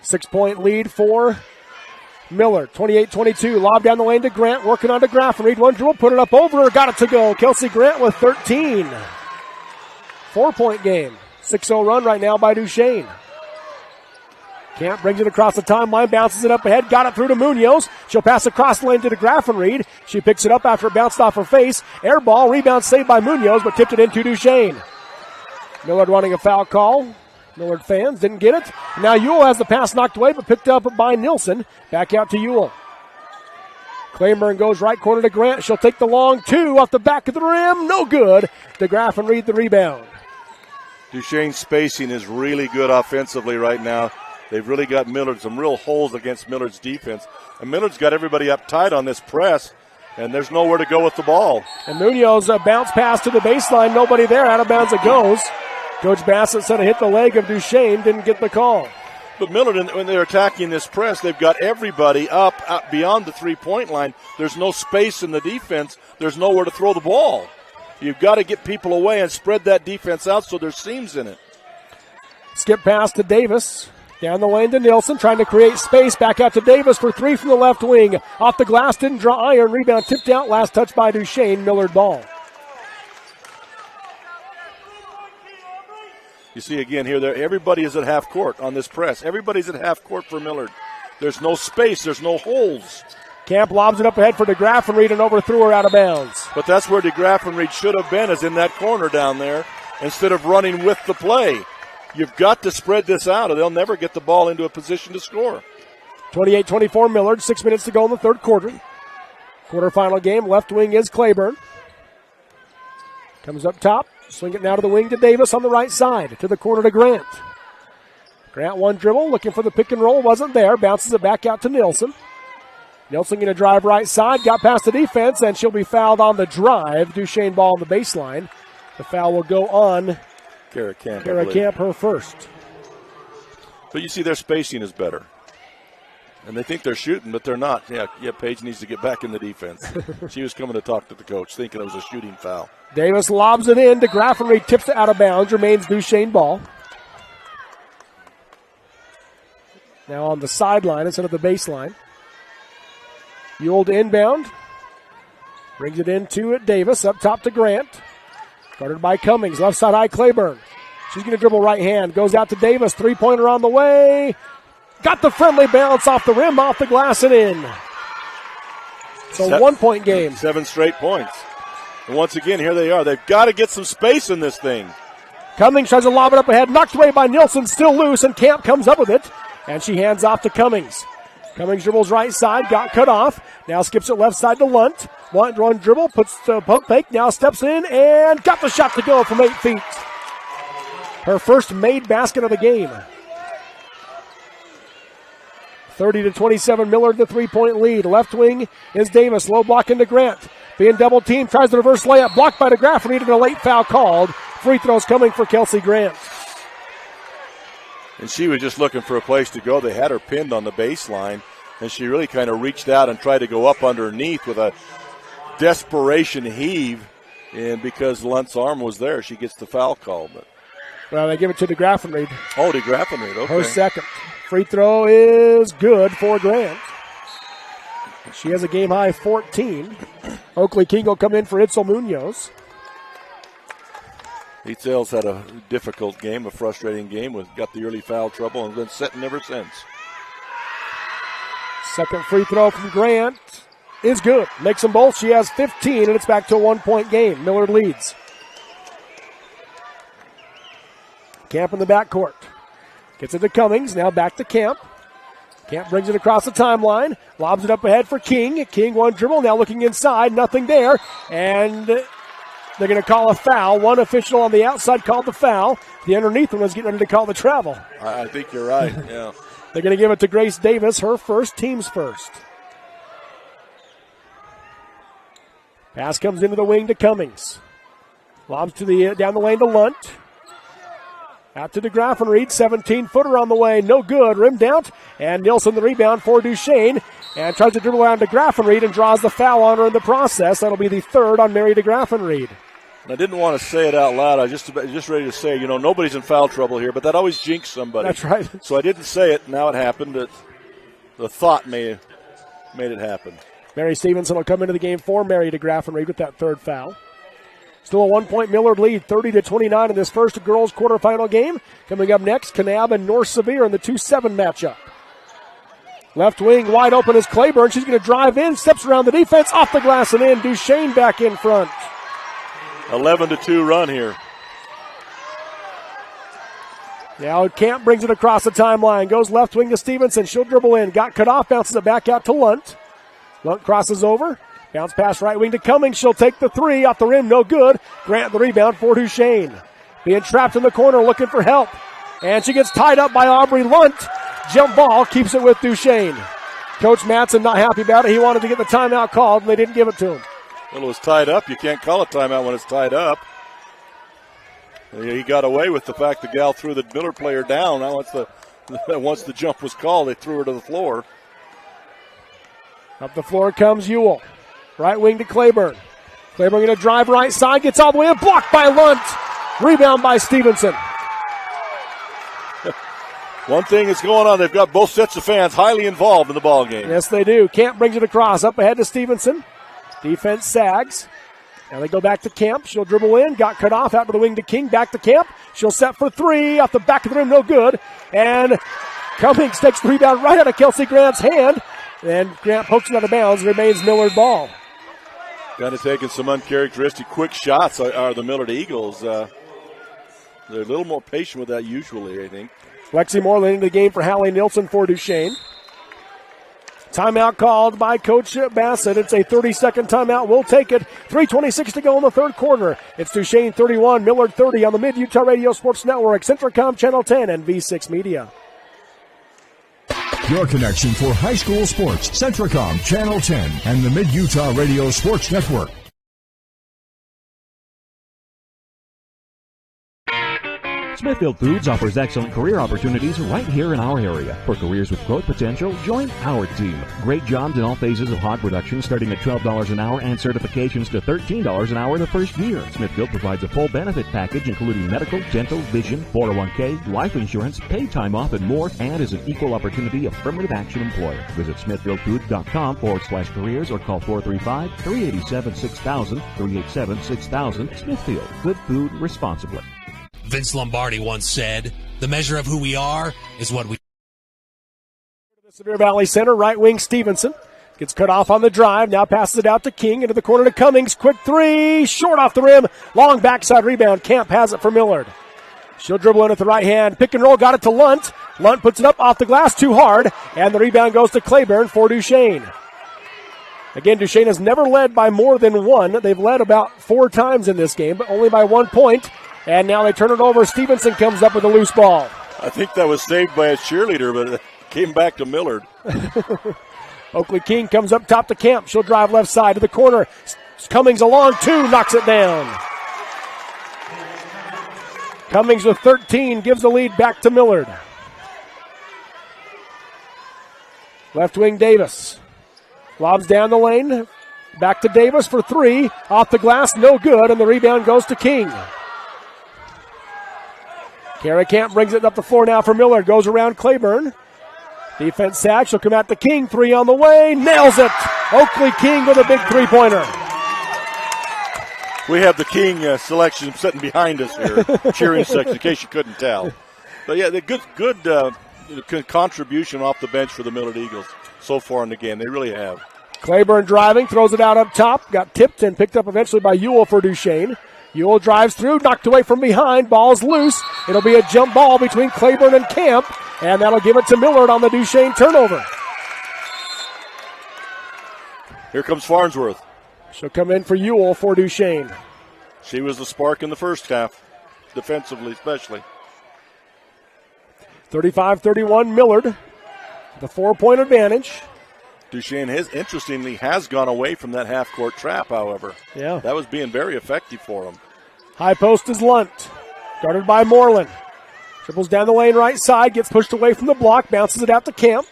6-point lead for Millard, 28-22. Lob down the lane to Grant, working on to Graffenried. One dribble, put it up over her, got it to go. Kelsey Grant with 13. 4-point game. 6-0 run right now by Duchesne. Camp brings it across the timeline, bounces it up ahead, got it through to Munoz. She'll pass across the lane to Graffenried. She picks it up after it bounced off her face. Air ball, rebound saved by Munoz, but tipped it into Duchesne. Millard running a foul call. Millard fans didn't get it. Now Ewell has the pass knocked away, but picked up by Nilsson. Back out to Ewell. Claiborne goes right corner to Grant. She'll take the long two off the back of the rim. No good. DeGraff and Reed the rebound. Duchesne's spacing is really good offensively right now. They've really got Millard some real holes against Millard's defense. And Millard's got everybody up tight on this press, and there's nowhere to go with the ball. And Munoz bounce pass to the baseline. Nobody there. Out of bounds it goes. Coach Bassett said it hit the leg of Duchesne. Didn't get the call. But Millard, when they're attacking this press, they've got everybody up beyond the three-point line. There's no space in the defense. There's nowhere to throw the ball. You've got to get people away and spread that defense out so there's seams in it. Skip pass to Davis. Down the lane to Nilsson, trying to create space. Back out to Davis for three from the left wing. Off the glass, didn't draw iron. Rebound tipped out. Last touch by Duchesne. Millard ball. You see again here, everybody is at half court on this press. Everybody's at half court for Millard. There's no space. There's no holes. Camp lobs it up ahead for DeGraffenried and overthrew her out of bounds. But that's where DeGraffenried should have been, is in that corner down there, instead of running with the play. You've got to spread this out or they'll never get the ball into a position to score. 28-24 Millard, 6 minutes to go in the third quarter. Quarterfinal game, left wing is Claiborne. Comes up top, swing it now to the wing to Davis on the right side. To the corner to Grant. Grant one dribble, looking for the pick and roll, wasn't there. Bounces it back out to Nilsson. Nilsson going to drive right side, got past the defense, and she'll be fouled on the drive. Duchesne ball on the baseline. The foul will go on Kara Camp, her first. But you see their spacing is better. And they think they're shooting, but they're not. Yeah, Paige needs to get back in the defense. She was coming to talk to the coach, thinking it was a shooting foul. Davis lobs it in. DeGraffenried tips it out of bounds. Remains Duchesne ball. Now on the sideline instead of the baseline. Ewell to inbound. Brings it into it. Davis up top to Grant. Guarded by Cummings. Left side high, Claiborne. She's going to dribble right hand. Goes out to Davis. Three-pointer on the way. Got the friendly bounce off the rim, off the glass, and in. It's a 1 point game. 7 straight points. And once again, here they are. They've got to get some space in this thing. Cummings tries to lob it up ahead. Knocked away by Nilsson. Still loose, and Camp comes up with it. And she hands off to Cummings. Cummings dribbles right side. Got cut off. Now skips it left side to Lunt. Lunt run dribble. Puts the pump fake. Now steps in and got the shot to go from 8 feet. Her first made basket of the game. 30-27, Millard the 3-point lead. Left wing is Davis. Low block into Grant. Being double teamed, tries the reverse layup. Blocked by DeGraffenried and a late foul called. Free throws coming for Kelsey Grant. And she was just looking for a place to go. They had her pinned on the baseline, and she really kind of reached out and tried to go up underneath with a desperation heave. And because Lunt's arm was there, she gets the foul call. But well, they give it to DeGraffenried. Oh, DeGraffenried, okay. Her second. Free throw is good for Grant. She has a game-high 14. Oakley King will come in for Itzel Munoz. Itzel's had a difficult game, a frustrating game. Got the early foul trouble and been setting ever since. Second free throw from Grant is good. Makes them both. She has 15, and it's back to a 1 point game. Millard leads. Camp in the backcourt. Gets it to Cummings. Now back to Camp. Camp brings it across the timeline. Lobs it up ahead for King. King one dribble. Now looking inside. Nothing there. And they're going to call a foul. One official on the outside called the foul. The underneath one was getting ready to call the travel. I think you're right, yeah. They're going to give it to Grace Davis, her first, team's first. Pass comes into the wing to Cummings. Lobs to the down the lane to Lunt. Out to DeGraffenried, 17-footer on the way, no good, rimmed out, and Nilsson the rebound for Duchesne, and tries to dribble around DeGraffenried and draws the foul on her in the process. That'll be the third on Mary DeGraffenried. I didn't want to say it out loud. I was just ready to say, nobody's in foul trouble here, but that always jinxes somebody. That's right. So I didn't say it. Now it happened. The thought made it happen. Mary Stevenson will come into the game for Mary DeGraffenried with that third foul. Still a 1 point Millard lead, 30-29 in this first girls quarterfinal game. Coming up next, Kanab and North Sevier in the 2-7 matchup. Left wing wide open is Claiborne. She's going to drive in, steps around the defense, off the glass and in. Duchesne back in front. 11-2 run here. Now Camp brings it across the timeline. Goes left wing to Stevenson. She'll dribble in. Got cut off. Bounces it back out to Lunt. Lunt crosses over. Bounce pass right wing to Cummings. She'll take the three. Off the rim. No good. Grant the rebound for Duchesne. Being trapped in the corner looking for help. And she gets tied up by Aubrey Lunt. Jump ball keeps it with Duchesne. Coach Matson not happy about it. He wanted to get the timeout called, and they didn't give it to him. Well, it was tied up. You can't call a timeout when it's tied up. He got away with the fact the gal threw the Millard player down. Now it's the Once the jump was called, they threw her to the floor. Up the floor comes Ewell. Right wing to Claiborne. Claiborne going to drive right side, gets all the way in, blocked by Lunt. Rebound by Stevenson. One thing is going on, they've got both sets of fans highly involved in the ball game. Yes, they do. Camp brings it across, up ahead to Stevenson. Defense sags. Now they go back to Camp. She'll dribble in, got cut off, out to the wing to King, back to Camp. She'll set for three, off the back of the rim, no good. And Cummings takes the rebound right out of Kelsey Grant's hand. And Grant pokes it out of bounds, remains Millard ball. Kind of taking some uncharacteristic quick shots are the Millard Eagles. They're a little more patient with that usually, I think. Lexi Moreland into the game for Hallie Nielsen for Duchesne. Timeout called by Coach Bassett. It's a 30-second timeout. We'll take it. 3:26 to go in the third quarter. It's Duchesne 31, Millard 30 on the Mid-Utah Radio Sports Network, Centricom Channel 10, and V6 Media. Your connection for high school sports, Centricom Channel 10, and the Mid-Utah Radio Sports Network. Smithfield Foods offers excellent career opportunities right here in our area. For careers with growth potential, join our team. Great jobs in all phases of hog production, starting at $12 an hour and certifications to $13 an hour the first year. Smithfield provides a full benefit package including medical, dental, vision, 401k, life insurance, paid time off, and more, and is an equal opportunity affirmative action employer. Visit smithfieldfood.com/careers or call 435-387-6000, 387-6000. Smithfield, good food responsibly. Vince Lombardi once said, the measure of who we are is what we... The Sevier Valley Center, right wing Stevenson. Gets cut off on the drive, now passes it out to King, into the corner to Cummings. Quick three, short off the rim, long backside rebound. Camp has it for Millard. She'll dribble in at the right hand, pick and roll, got it to Lunt. Lunt puts it up off the glass too hard, and the rebound goes to Claiborne for Duchesne. Again, Duchesne has never led by more than one. They've led about 4 times in this game, but only by 1 point. And now they turn it over. Stevenson comes up with a loose ball. I think that was saved by a cheerleader, but it came back to Millard. Oakley King comes up top to Camp. She'll drive left side to the corner. Cummings along 2, knocks it down. Cummings with 13 gives the lead back to Millard. Left wing Davis. Lobs down the lane. Back to Davis for 3. Off the glass, no good, and the rebound goes to King. Kara Camp brings it up the floor now for Millard. Goes around Claiborne. Defense sack. She'll come out to King. 3 on the way. Nails it. Oakley King with a big 3-pointer. We have the King selection sitting behind us here. Cheering section, in case you couldn't tell. But yeah, the good contribution off the bench for the Millard Eagles so far in the game. They really have. Claiborne driving. Throws it out up top. Got tipped and picked up eventually by Ewell for Duchesne. Ewell drives through, knocked away from behind, ball's loose. It'll be a jump ball between Claiborne and Camp, and that'll give it to Millard on the Duchesne turnover. Here comes Farnsworth. She'll come in for Ewell for Duchesne. She was the spark in the first half, defensively especially. 35-31 Millard, the 4-point advantage. Duchesne interestingly has gone away from that half-court trap, however. Yeah. That was being very effective for him. High post is Lunt, guarded by Moreland. Dribbles down the lane right side, gets pushed away from the block, bounces it out to Camp.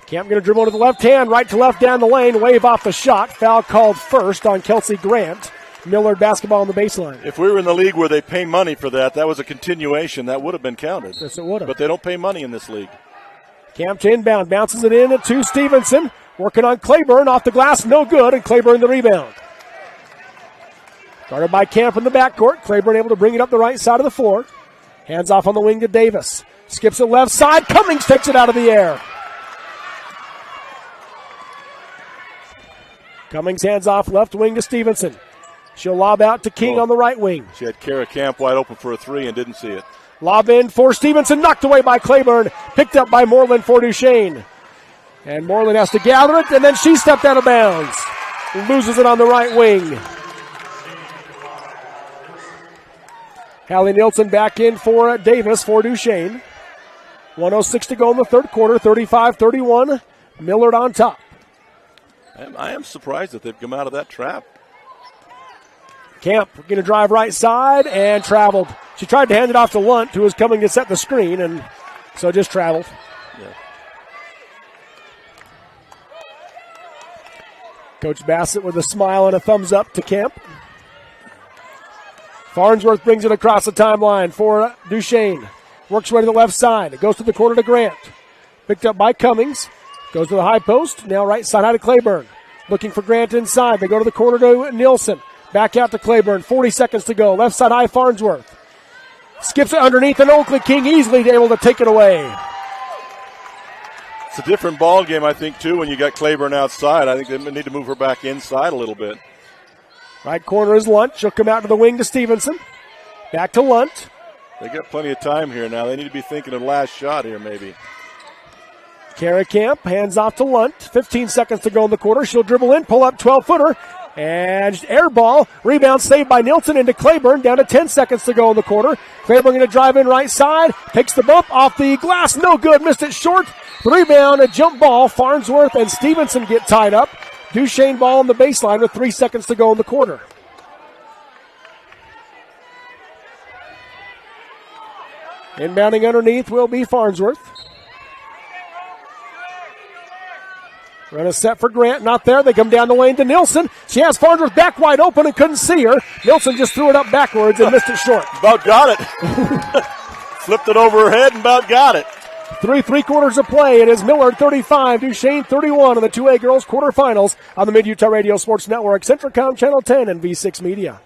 Camp going to dribble to the left hand, right to left down the lane, wave off the shot. Foul called first on Kelsey Grant. Millard basketball on the baseline. If we were in the league where they pay money for that, that was a continuation. That would have been counted. Yes, it would have. But they don't pay money in this league. Camp to inbound, bounces it in to Stevenson. Working on Claiborne, off the glass, no good, and Claiborne the rebound. Guarded by Camp in the backcourt. Claiborne able to bring it up the right side of the floor. Hands off on the wing to Davis. Skips it left side. Cummings takes it out of the air. Cummings hands off left wing to Stevenson. She'll lob out to King on the right wing. She had Kara Camp wide open for a 3 and didn't see it. Lob in for Stevenson, knocked away by Claiborne. Picked up by Moreland for Duchesne. And Moreland has to gather it, and then she stepped out of bounds. Loses it on the right wing. Hallie Nielsen back in for Davis for Duchesne. 1:06 to go in the third quarter, 35-31. Millard on top. I am surprised that they've come out of that trap. Camp going to drive right side and traveled. She tried to hand it off to Lunt, who was coming to set the screen, and So just traveled. Yeah. Coach Bassett with a smile and a thumbs up to Camp. Farnsworth brings it across the timeline for Duchesne. Works way to the left side. It goes to the corner to Grant. Picked up by Cummings. Goes to the high post. Now right side out to Claiborne. Looking for Grant inside. They go to the corner to Nielsen. Back out to Claiborne. 40 seconds to go. Left side high Farnsworth. Skips it underneath, and Oakley King easily able to take it away. It's a different ball game, I think, too, when you got Claiborne outside. I think they need to move her back inside a little bit. Right corner is Lunt. She'll come out to the wing to Stevenson. Back to Lunt. They got plenty of time here now. They need to be thinking of last shot here, maybe. Kara Camp hands off to Lunt. 15 seconds to go in the quarter. She'll dribble in, pull up 12-footer. And air ball. Rebound saved by Nielsen into Claiborne. Down to 10 seconds to go in the quarter. Claiborne going to drive in right side. Takes the bump off the glass. No good. Missed it short. The rebound, a jump ball. Farnsworth and Stevenson get tied up. Duchesne ball on the baseline with 3 seconds to go in the quarter. Inbounding underneath will be Farnsworth. Run a set for Grant, not there. They come down the lane to Nielsen. She has Farnsworth back wide open and couldn't see her. Nielsen just threw it up backwards and missed it short. About got it. Flipped it over her head and about got it. 3/3 of play. It is Millard 35, Duchesne 31 in the 2A girls quarterfinals on the Mid-Utah Radio Sports Network, Centricom Channel 10 and V6 Media.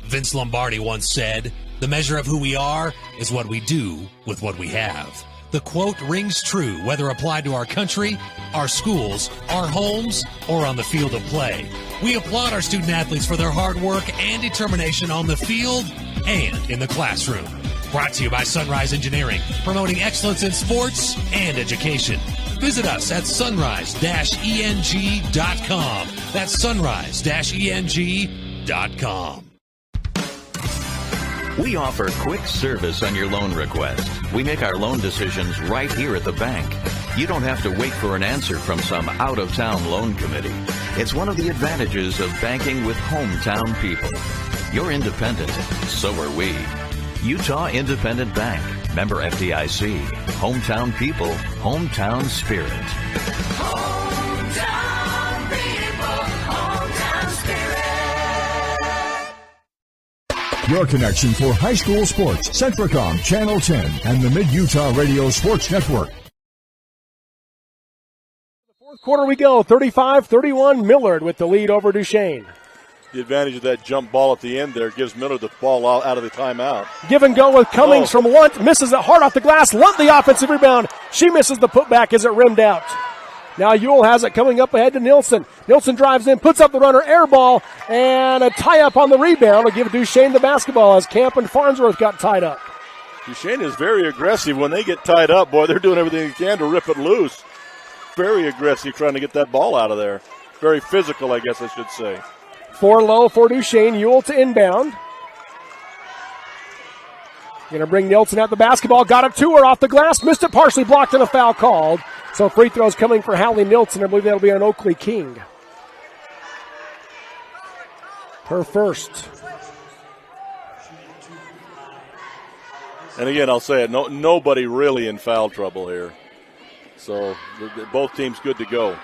Vince Lombardi once said, "The measure of who we are is what we do with what we have." The quote rings true whether applied to our country, our schools, our homes, or on the field of play. We applaud our student athletes for their hard work and determination on the field and in the classroom. Brought to you by Sunrise Engineering, promoting excellence in sports and education. Visit us at sunrise-eng.com. That's sunrise-eng.com. We offer quick service on your loan request. We make our loan decisions right here at the bank. You don't have to wait for an answer from some out-of-town loan committee. It's one of the advantages of banking with hometown people. You're independent, so are we. Utah Independent Bank, member FDIC. Hometown people, hometown spirit. Hometown people, hometown spirit. Your connection for high school sports, Centricom Channel 10 and the Mid-Utah Radio Sports Network. Fourth quarter we go, 35-31, Millard with the lead over Duchesne. The advantage of that jump ball at the end there gives Millard the ball out of the timeout. Give and go with Cummings from Lunt. Misses it hard off the glass. Lunt the offensive rebound. She misses the putback as it rimmed out. Now Ewell has it coming up ahead to Nielsen. Nielsen drives in, puts up the runner, air ball, and a tie-up on the rebound will give Duchesne the basketball as Camp and Farnsworth got tied up. Duchesne is very aggressive. When they get tied up, boy, they're doing everything they can to rip it loose. Very aggressive trying to get that ball out of there. Very physical, I guess I should say. 4 low for Duchesne. Ewell to inbound. Going to bring Nielsen at the basketball. Got it to her off the glass. Missed it partially, blocked, and a foul called. So free throws coming for Hallie Nielsen. I believe that'll be on Oakley King. Her first. And again, I'll say it, nobody really in foul trouble here. So both teams good to go.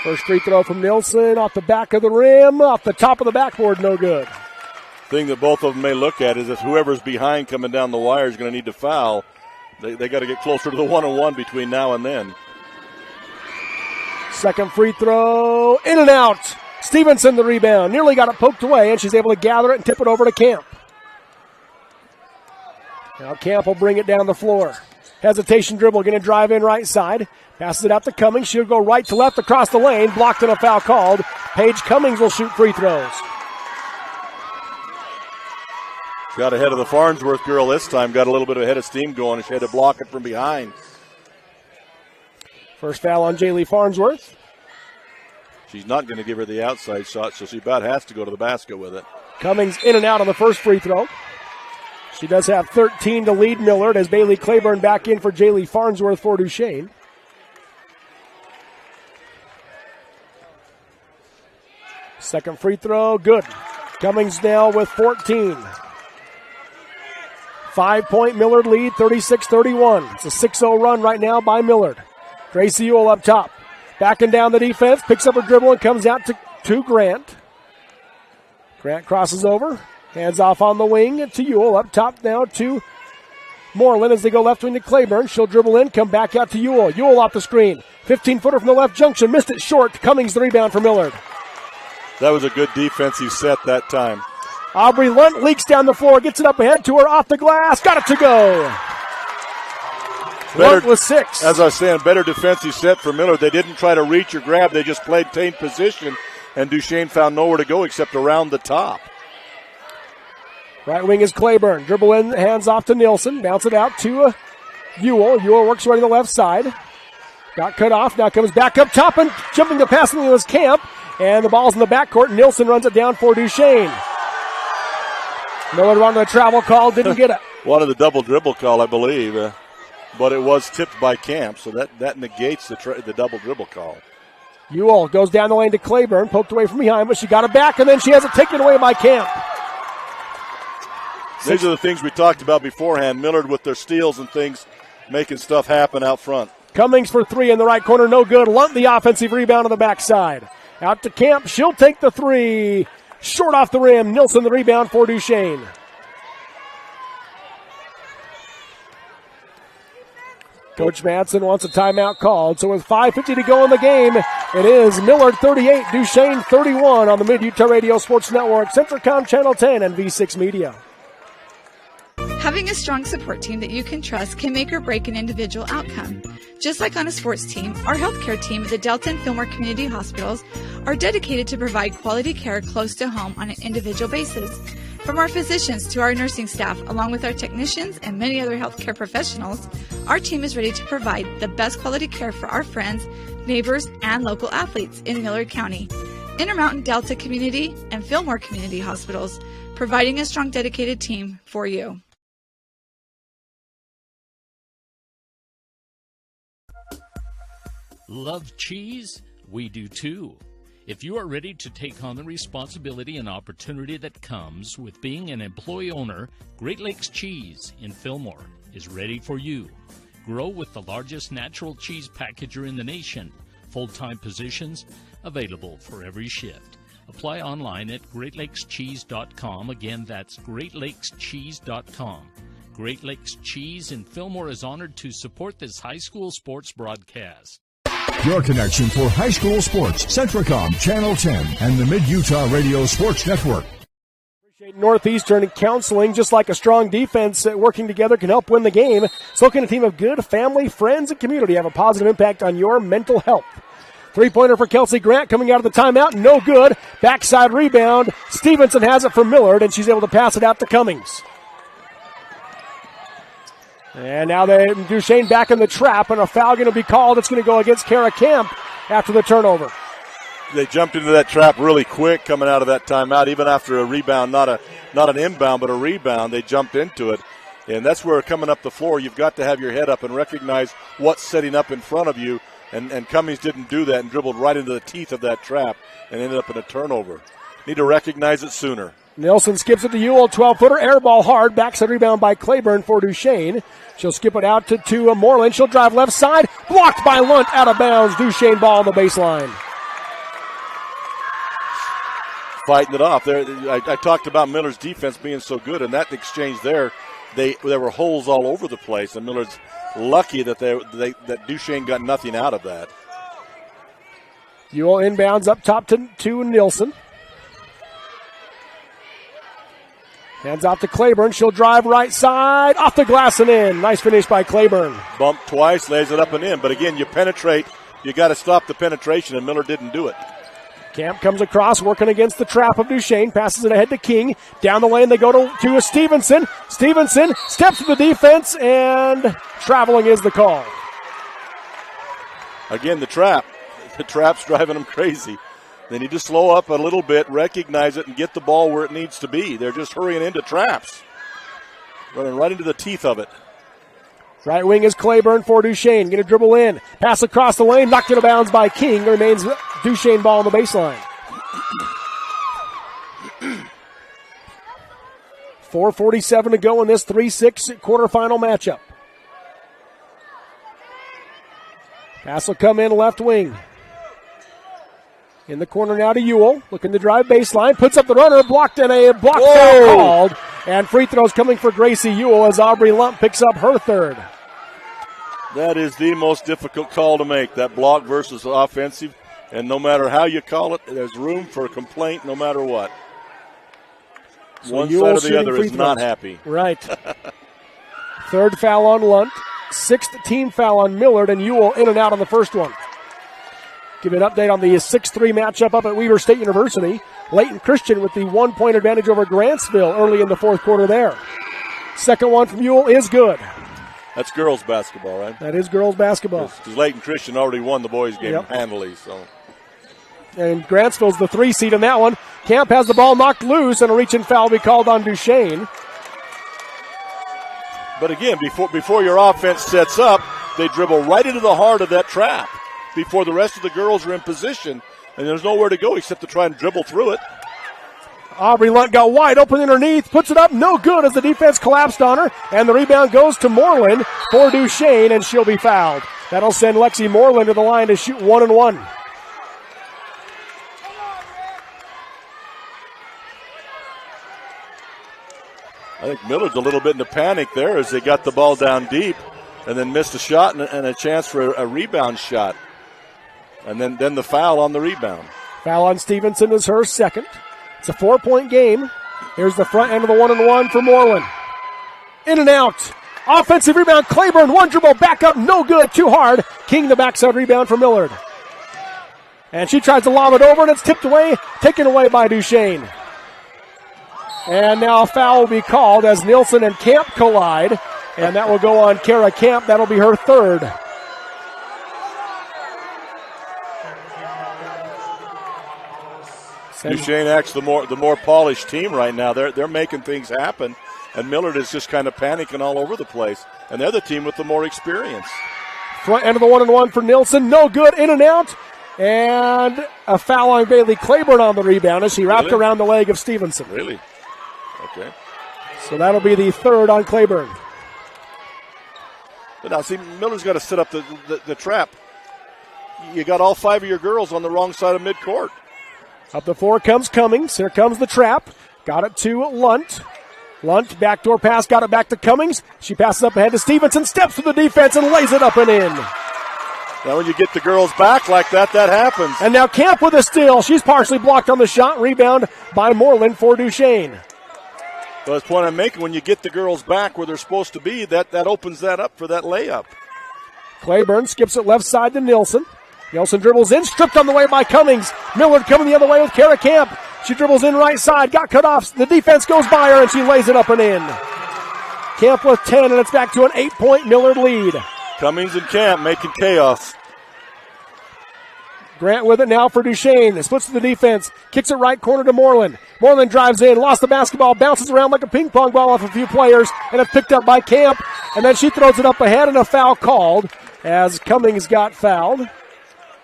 First free throw from Nielsen off the back of the rim, off the top of the backboard, no good. Thing that both of them may look at is if whoever's behind coming down the wire is going to need to foul, they got to get closer to the 1-on-1 between now and then. Second free throw, in and out. Stevenson the rebound, nearly got it poked away, and she's able to gather it and tip it over to Camp. Now Camp will bring it down the floor. Hesitation dribble, going to drive in right side. Passes it out to Cummings. She'll go right to left across the lane. Blocked and a foul called. Paige Cummings will shoot free throws. Got ahead of the Farnsworth girl this time. Got a little bit of a head of steam going, and she had to block it from behind. First foul on Jaylee Farnsworth. She's not going to give her the outside shot, so she about has to go to the basket with it. Cummings in and out on the first free throw. She does have 13 to lead Millard as Bailey Claiborne back in for Jaylee Farnsworth for Duchesne. Second free throw, good. Cummings now with 14. 5-point Millard lead, 36-31. It's a 6-0 run right now by Millard. Gracie Ewell up top. Backing down the defense, picks up her dribble and comes out to Grant. Grant crosses over, hands off on the wing to Ewell. Up top now to Moreland as they go left wing to Claiborne. She'll dribble in, come back out to Ewell. Ewell off the screen. 15-footer from the left junction, missed it short. Cummings the rebound for Millard. That was a good defensive set that time. Aubrey Lunt leaks down the floor, gets it up ahead to her, off the glass, got it to go. Lunt with 6. As I was saying, better defensive set for Millard. They didn't try to reach or grab, they just played taint position, and Duchesne found nowhere to go except around the top. Right wing is Claiborne. Dribble in, hands off to Nielsen, bounce it out to Ewell. Ewell works right on the left side. Got cut off, now comes back up top and jumping to pass was Camp. And the ball's in the backcourt. Nielsen runs it down for Duchesne. Millard wanted a travel call, didn't get it. Wanted the double dribble call, I believe, but it was tipped by Camp, so that negates the double dribble call. Ewell goes down the lane to Claiborne, poked away from behind, but she got it back, and then she has it taken away by Camp. These are the things we talked about beforehand. Millard with their steals and things, making stuff happen out front. Cummings for 3 in the right corner, no good. Lunt the offensive rebound on the backside. Out to Camp, she'll take the 3. Short off the rim, Nielsen the rebound for Duchesne. Coach Madsen wants a timeout called, so with 5:50 to go in the game, it is Millard 38, Duchesne 31 on the Mid-Utah Radio Sports Network, Centricom Channel 10, and V6 Media. Having a strong support team that you can trust can make or break an individual outcome. Just like on a sports team, our healthcare team at the Delta and Fillmore Community Hospitals are dedicated to provide quality care close to home on an individual basis. From our physicians to our nursing staff, along with our technicians and many other healthcare professionals, our team is ready to provide the best quality care for our friends, neighbors, and local athletes in Millard County. Intermountain Delta Community and Fillmore Community Hospitals, providing a strong, dedicated team for you. Love cheese? We do too. If you are ready to take on the responsibility and opportunity that comes with being an employee owner, Great Lakes Cheese in Fillmore is ready for you. Grow with the largest natural cheese packager in the nation. Full-time positions available for every shift. Apply online at GreatLakesCheese.com. Again, that's GreatLakesCheese.com. Great Lakes Cheese in Fillmore is honored to support this high school sports broadcast. Your connection for high school sports, Centricom Channel 10 and the Mid-Utah Radio Sports Network. Appreciate Northeastern counseling. Just like a strong defense, working together can help win the game. So can a team of good family, friends, and community have a positive impact on your mental health. Three-pointer for Kelsey Grant coming out of the timeout. No good. Backside rebound. Stevenson has it for Millard, and she's able to pass it out to Cummings. And now Duchesne back in the trap, and a foul going to be called. It's going to go against Kara Camp after the turnover. They jumped into that trap really quick coming out of that timeout, even after a rebound, not an inbound, but a rebound. They jumped into it, and that's where coming up the floor, you've got to have your head up and recognize what's setting up in front of you, and Cummings didn't do that and dribbled right into the teeth of that trap and ended up in a turnover. Need to recognize it sooner. Nielsen skips it to Ewell, 12-footer, air ball hard, backside rebound by Claiborne for Duchesne. She'll skip it out to Moreland. She'll drive left side, blocked by Lunt, out of bounds. Duchesne ball on the baseline. Fighting it off. There, I talked about Millard's defense being so good, and that exchange there, there were holes all over the place, and Millard's lucky that that Duchesne got nothing out of that. Ewell inbounds up top to Nielsen. Hands off to Claiborne. She'll drive right side, off the glass and in. Nice finish by Claiborne. Bump twice, lays it up and in. But again, you penetrate. You got to stop the penetration, and Millard didn't do it. Camp comes across, working against the trap of Duchesne. Passes it ahead to King. Down the lane, they go to Stevenson. Stevenson steps to the defense, and traveling is the call. Again, the trap. The trap's driving them crazy. They need to slow up a little bit, recognize it, and get the ball where it needs to be. They're just hurrying into traps. Running right into the teeth of it. Right wing is Claiborne for Duchesne. Going to dribble in. Pass across the lane. Knocked out of bounds by King. Remains Duchesne ball on the baseline. 4:47 to go in this 3-6 quarterfinal matchup. Pass will come in left wing. In the corner now to Ewell, looking to drive baseline, puts up the runner, blocked, and a block foul called. And free throws coming for Gracie Ewell as Aubrey Lump picks up her third. That is the most difficult call to make, that block versus offensive. And no matter how you call it, there's room for complaint no matter what. So one Ewell side or the other is free not throws. happy. Right. Third foul on Lunt, sixth team foul on Millard, and Ewell in and out on the first one. Give you an update on the 6-3 matchup up at Weber State University. Leighton Christian with the 1-point advantage over Grantsville early in the fourth quarter there. Second one from Ewell is good. That's girls basketball, right? That is girls basketball. Because Leighton Christian already won the boys' game handily. So. And Grantsville's the 3 seed in that one. Camp has the ball knocked loose, and a reach-in foul will be called on Duchesne. But again, before your offense sets up, they dribble right into the heart of that trap before the rest of the girls are in position, and there's nowhere to go except to try and dribble through it. Aubrey Lunt got wide open underneath, puts it up, no good as the defense collapsed on her, and the rebound goes to Moreland for Duchesne, and she'll be fouled. That'll send Lexi Moreland to the line to shoot 1-1. I think Millard's a little bit in a panic there as they got the ball down deep and then missed a shot and a chance for a rebound shot. And then the foul on the rebound. Foul on Stevenson is her second. It's a 4-point game. Here's the front end of the 1-1 for Moreland. In and out. Offensive rebound, Claiborne, one dribble, back up, no good, too hard. King the backside rebound for Millard. And she tries to lob it over, and it's tipped away, taken away by Duchesne. And now a foul will be called as Nielsen and Camp collide, and that will go on Kara Camp. That'll be her third. Duchesne acts the more polished team right now. They're making things happen, and Millard is just kind of panicking all over the place. And they're the team with the more experience. Front end of the 1-1 for Nielsen, no good, in and out. And a foul on Bailey Claiborne on the rebound as she wrapped around the leg of Stevenson. Really? Okay. So that'll be the third on Claiborne. But now, see, Millard's got to set up the trap. You got all 5 of your girls on the wrong side of midcourt. Up the floor comes Cummings. Here comes the trap. Got it to Lunt. Lunt, backdoor pass, got it back to Cummings. She passes up ahead to Stevenson, steps to the defense and lays it up and in. Now when you get the girls back like that happens. And now Camp with a steal. She's partially blocked on the shot. Rebound by Moreland for Duchesne. Well, that's the point I'm making. When you get the girls back where they're supposed to be, that opens that up for that layup. Claiborne skips it left side to Nielsen. Nielsen dribbles in, stripped on the way by Cummings. Millard coming the other way with Kara Camp. She dribbles in right side, got cut off. The defense goes by her, and she lays it up and in. Camp with 10, and it's back to an 8-point Millard lead. Cummings and Camp making chaos. Grant with it now for Duchesne. Splits to the defense. Kicks it right corner to Moreland. Moreland drives in, lost the basketball, bounces around like a ping pong ball off a few players, and it's picked up by Camp. And then she throws it up ahead, and a foul called as Cummings got fouled.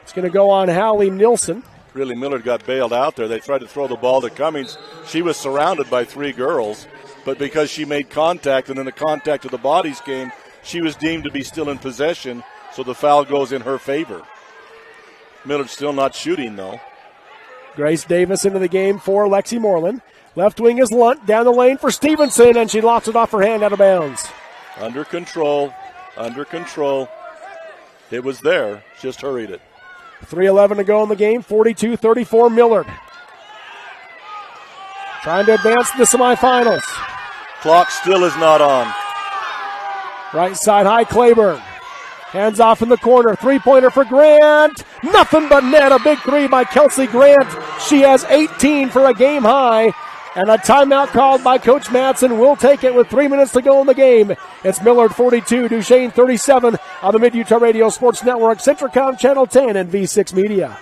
It's going to go on Hallie Nielsen. Really, Millard got bailed out there. They tried to throw the ball to Cummings. She was surrounded by 3 girls, but because she made contact and then the contact of the bodies came, she was deemed to be still in possession, so the foul goes in her favor. Millard's still not shooting, though. Grace Davis into the game for Lexi Moreland. Left wing is Lunt, down the lane for Stevenson, and she lofts it off her hand out of bounds. Under control. It was there, just hurried it. 3:11 to go in the game, 42-34 Millard. Trying to advance to the semifinals. Clock still is not on. Right side high, Claiborne. Hands off in the corner. 3-pointer for Grant. Nothing but net. A big 3 by Kelsey Grant. She has 18 for a game high. And a timeout called by Coach Madsen. Will take it with 3 minutes to go in the game. It's Millard 42, Duchesne 37 on the Mid-Utah Radio Sports Network, Centricom Channel 10 and V6 Media.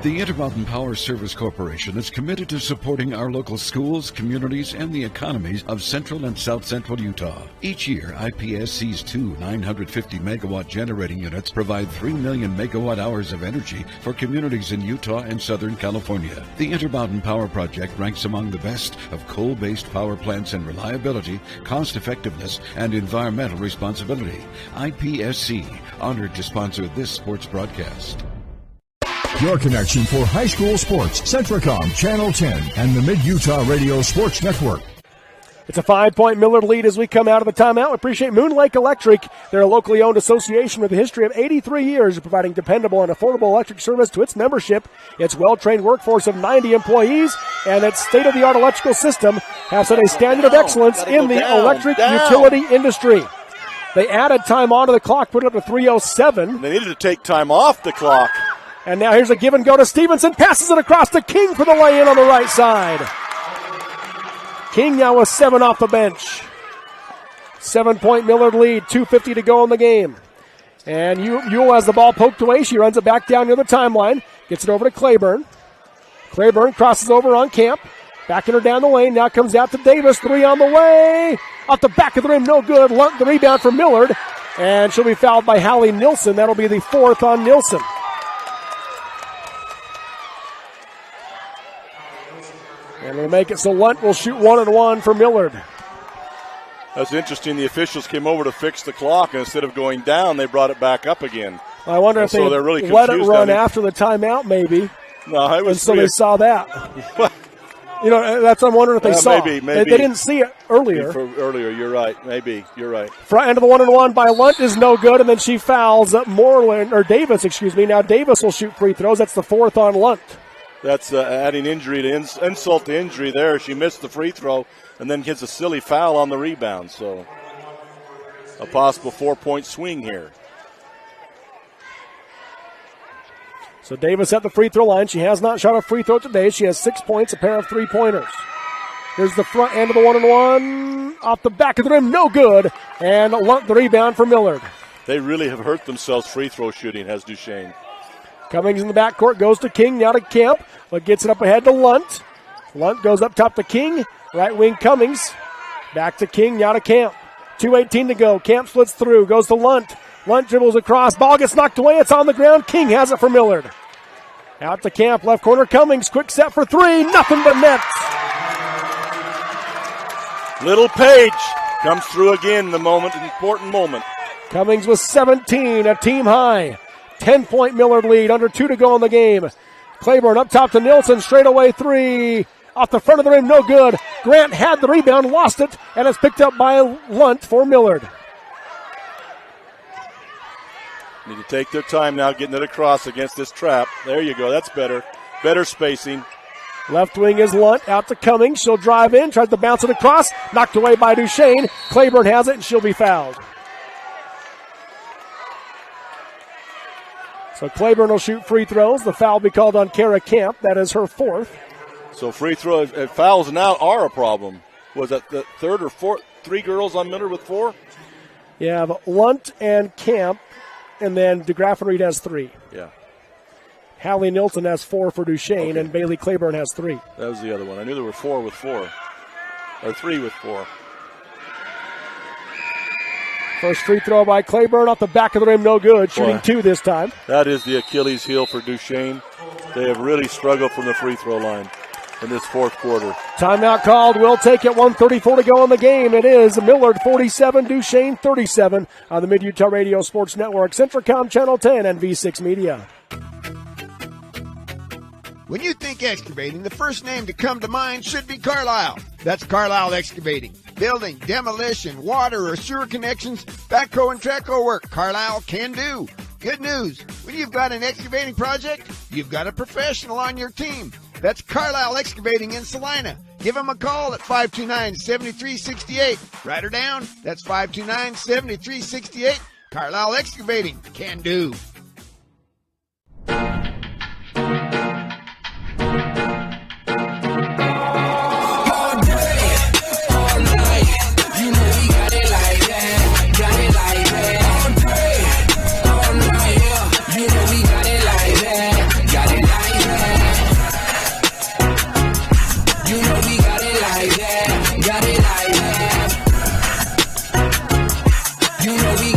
The Intermountain Power Service Corporation is committed to supporting our local schools, communities, and the economies of central and south central Utah. Each year, IPSC's two 950-megawatt generating units provide 3 million megawatt hours of energy for communities in Utah and Southern California. The Intermountain Power Project ranks among the best of coal-based power plants in reliability, cost-effectiveness, and environmental responsibility. IPSC, honored to sponsor this sports broadcast. Your connection for high school sports, Centricom Channel 10 and the Mid-Utah Radio Sports Network. It's a 5-point Millard lead as we come out of the timeout. We appreciate Moon Lake Electric. They're a locally owned association with a history of 83 years of providing dependable and affordable electric service to its membership. Its well-trained workforce of 90 employees and its state-of-the-art electrical system have set a standard of excellence in the electric utility industry. They added time onto the clock, put it up to 3:07. They needed to take time off the clock. And now here's a give and go to Stevenson. Passes it across to King for the lay-in on the right side. King now with 7 off the bench. 7-point Millard lead, 2:50 to go in the game. And Ewell has the ball poked away. She runs it back down near the timeline. Gets it over to Claiborne. Claiborne crosses over on Camp. Backing her down the lane. Now comes out to Davis. 3 on the way. Off the back of the rim, no good. Lunt the rebound for Millard. And she'll be fouled by Hallie Nilsson. That'll be the 4th on Nilsson. And we'll make it so Lunt will shoot 1-and-1 for Millard. That's interesting. The officials came over to fix the clock, and instead of going down, they brought it back up again. I wonder if they really let it run after the timeout, maybe. No, it was. And so they saw that. That's what I'm wondering if they saw. Maybe. They didn't see it earlier. Earlier, you're right. Maybe, you're right. Front end of the 1-and-1 by Lunt is no good, and then she fouls Davis, Now Davis will shoot free throws. That's the 4th on Lunt. That's adding injury to insult to injury there. She missed the free throw and then gets a silly foul on the rebound. So a possible 4-point swing here. So Davis at the free throw line. She has not shot a free throw today. She has 6 points, a pair of 3-pointers. Here's the front end of the 1-and-1. Off the back of the rim, no good. And Lunt the rebound for Millard. They really have hurt themselves free throw shooting, has Duchesne. Cummings in the backcourt, goes to King, now to Kemp, but gets it up ahead to Lunt. Lunt goes up top to King, right wing Cummings, back to King, now to Camp. 2:18 to go, Camp splits through, goes to Lunt. Lunt dribbles across, ball gets knocked away, it's on the ground, King has it for Millard. Out to Camp, left corner Cummings, quick set for 3, nothing but net. Little Page comes through again, important moment. Cummings with 17, a team high. 10-point Millard lead, under 2 to go in the game. Claiborne up top to Nilsson, straightaway 3. Off the front of the rim, no good. Grant had the rebound, lost it, and it's picked up by Lunt for Millard. Need to take their time now getting it across against this trap. There you go, that's better. Better spacing. Left wing is Lunt, out to Cummings. She'll drive in, tries to bounce it across. Knocked away by Duchesne. Claiborne has it, and she'll be fouled. So Claiborne will shoot free throws. The foul will be called on Kara Camp. That is her 4th. So free throw fouls now are a problem. Was that the 3rd or 4th? 3 girls on Millard with 4? Yeah, but Lunt and Camp, and then DeGraffenried has 3. Yeah. Hallie Nilsson has 4 for Duchesne, and Bailey Claiborne has 3. That was the other one. I knew there were 4 with 4. Or 3 with 4. First free throw by Claiborne off the back of the rim, no good. Shooting 2 this time. That is the Achilles heel for Duchesne. They have really struggled from the free throw line in this 4th quarter. Timeout called. We'll take it. 1:34 to go in the game. It is Millard 47, Duchesne 37 on the Mid-Utah Radio Sports Network, Centricom Channel 10, and V6 Media. When you think excavating, the first name to come to mind should be Carlisle. That's Carlisle Excavating. Building, demolition, water or sewer connections, backhoe and trackhoe work, Carlisle can do. Good news, when you've got an excavating project, you've got a professional on your team. That's Carlisle Excavating in Salina. Give them a call at 529-7368. Write her down. That's 529-7368. Carlisle Excavating can do.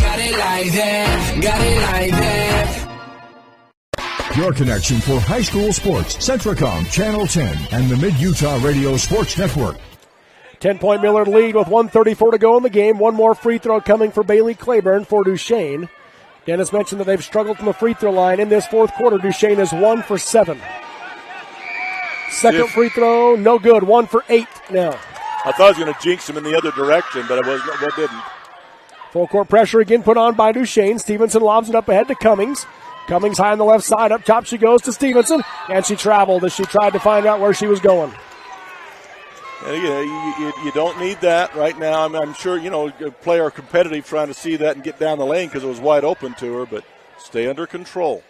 got it like that, got it like that. Your connection for high school sports, Centricom, Channel 10, and the Mid-Utah Radio Sports Network. 10-point Millard lead with 1:34 to go in the game. One more free throw coming for Bailey Claiborne for Duchesne. Dennis mentioned that they've struggled from the free throw line in this fourth quarter. Duchesne is 1 for 7. Second free throw, no good. 1 for 8 now. I thought I was going to jinx him in the other direction, but I didn't. Full court pressure again put on by Duchesne. Stevenson lobs it up ahead to Cummings. Cummings high on the left side. Up top she goes to Stevenson, and she traveled as she tried to find out where she was going. You don't need that right now. I'm sure, a player competitive trying to see that and get down the lane because it was wide open to her, but stay under control.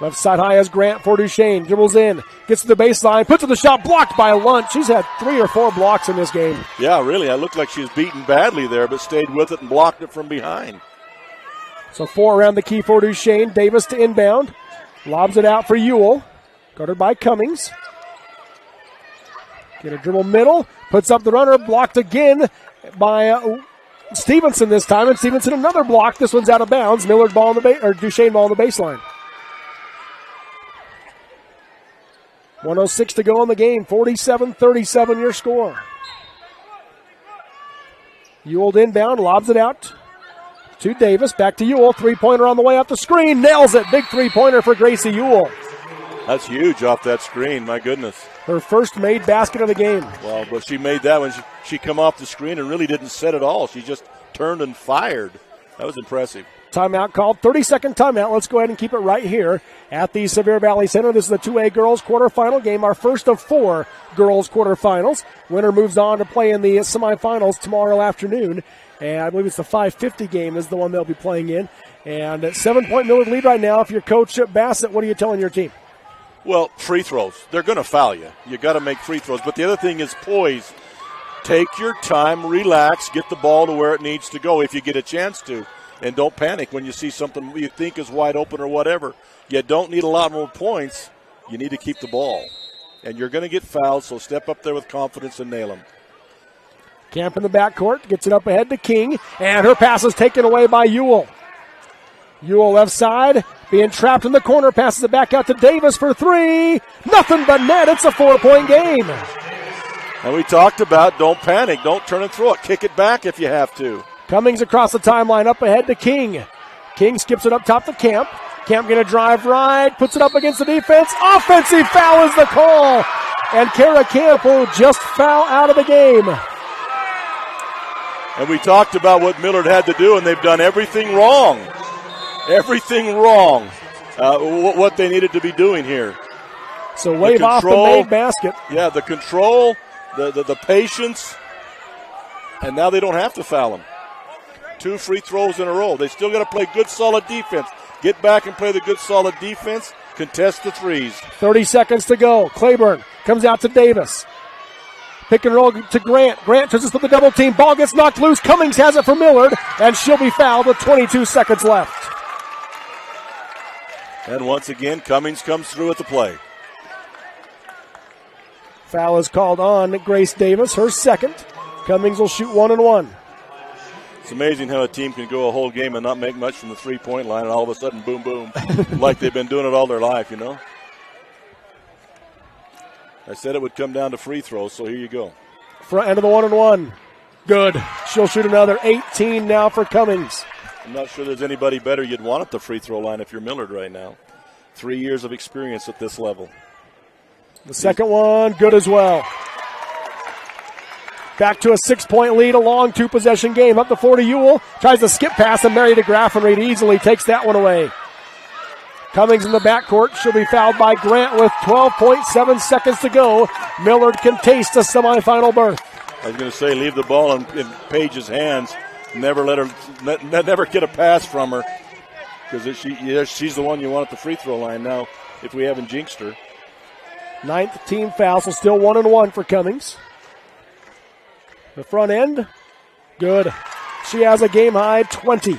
Left side high as Grant for Duchesne. Dribbles in, gets to the baseline, puts to the shot, blocked by Lunt. She's had 3 or 4 blocks in this game. Yeah, really. It looked like she was beaten badly there, but stayed with it and blocked it from behind. So 4 around the key for Duchesne. Davis to inbound. Lobs it out for Ewell. Guarded by Cummings. Get a dribble middle. Puts up the runner. Blocked again by Stevenson this time. And Stevenson another block. This one's out of bounds. Millard ball on the Duchesne ball on the baseline. 1:06 to go in the game. 47-37 your score. Ewell inbound. Lobs it out to Davis. Back to Ewell. Three-pointer on the way up the screen. Nails it. Big three-pointer for Gracie Ewell. That's huge off that screen. My goodness. Her first made basket of the game. Well, but she made that when she come off the screen and really didn't set at all. She just turned and fired. That was impressive. Timeout called. 30-second timeout. Let's go ahead and keep it right here at the Sevier Valley Center. This is the 2A girls quarterfinal game, our first of 4 girls quarterfinals. Winner moves on to play in the semifinals tomorrow afternoon. And I believe it's the 5:50 game is the one they'll be playing in. And 7-point Millard lead right now. If you're Coach Bassett, what are you telling your team? Well, free throws. They're going to foul you. You got to make free throws. But the other thing is poise. Take your time, relax, get the ball to where it needs to go if you get a chance to. And don't panic when you see something you think is wide open or whatever. You don't need a lot more points. You need to keep the ball. And you're going to get fouled, so step up there with confidence and nail them. Camp in the backcourt, gets it up ahead to King, and her pass is taken away by Ewell. Ewell left side, being trapped in the corner, passes it back out to Davis for 3. Nothing but net. It's a 4-point game. And we talked about don't panic, don't turn and throw it. Kick it back if you have to. Cummings across the timeline, up ahead to King. King skips it up top to Camp. Camp going to drive right, puts it up against the defense. Offensive foul is the call. And Kara Camp will just foul out of the game. And we talked about what Millard had to do, and they've done everything wrong. Everything wrong. What they needed to be doing here. So wave off the made basket. Yeah, the control, the patience, and now they don't have to foul him. 2 free throws in a row. They still got to play good, solid defense. Get back and play the good, solid defense. Contest the threes. 30 seconds to go. Claiborne comes out to Davis. Pick and roll to Grant. Grant turns us with the double team. Ball gets knocked loose. Cummings has it for Millard, and she'll be fouled with 22 seconds left. And once again, Cummings comes through with the play. Foul is called on Grace Davis, her second. Cummings will shoot 1 and 1. It's amazing how a team can go a whole game and not make much from the three-point line, and all of a sudden, boom, boom, like they've been doing it all their life, you know? I said it would come down to free throws, so here you go. Front end of the 1 and 1. Good. She'll shoot another 18 now for Cummings. I'm not sure there's anybody better you'd want at the free throw line if you're Millard right now. 3 years of experience at this level. The second one, good as well. Back to a 6-point lead, a long 2-possession game. Up the 4 to Ewell. Tries to skip pass, and Mary DeGraffenreid easily takes that one away. Cummings in the backcourt. She'll be fouled by Grant with 12.7 seconds to go. Millard can taste a semifinal berth. I was going to say, leave the ball in Paige's hands. Never never get a pass from her, because she's the one you want at the free throw line now. If we haven't jinxed her. 9th team foul, so still 1 and 1 for Cummings. The front end, good. She has a game high 20.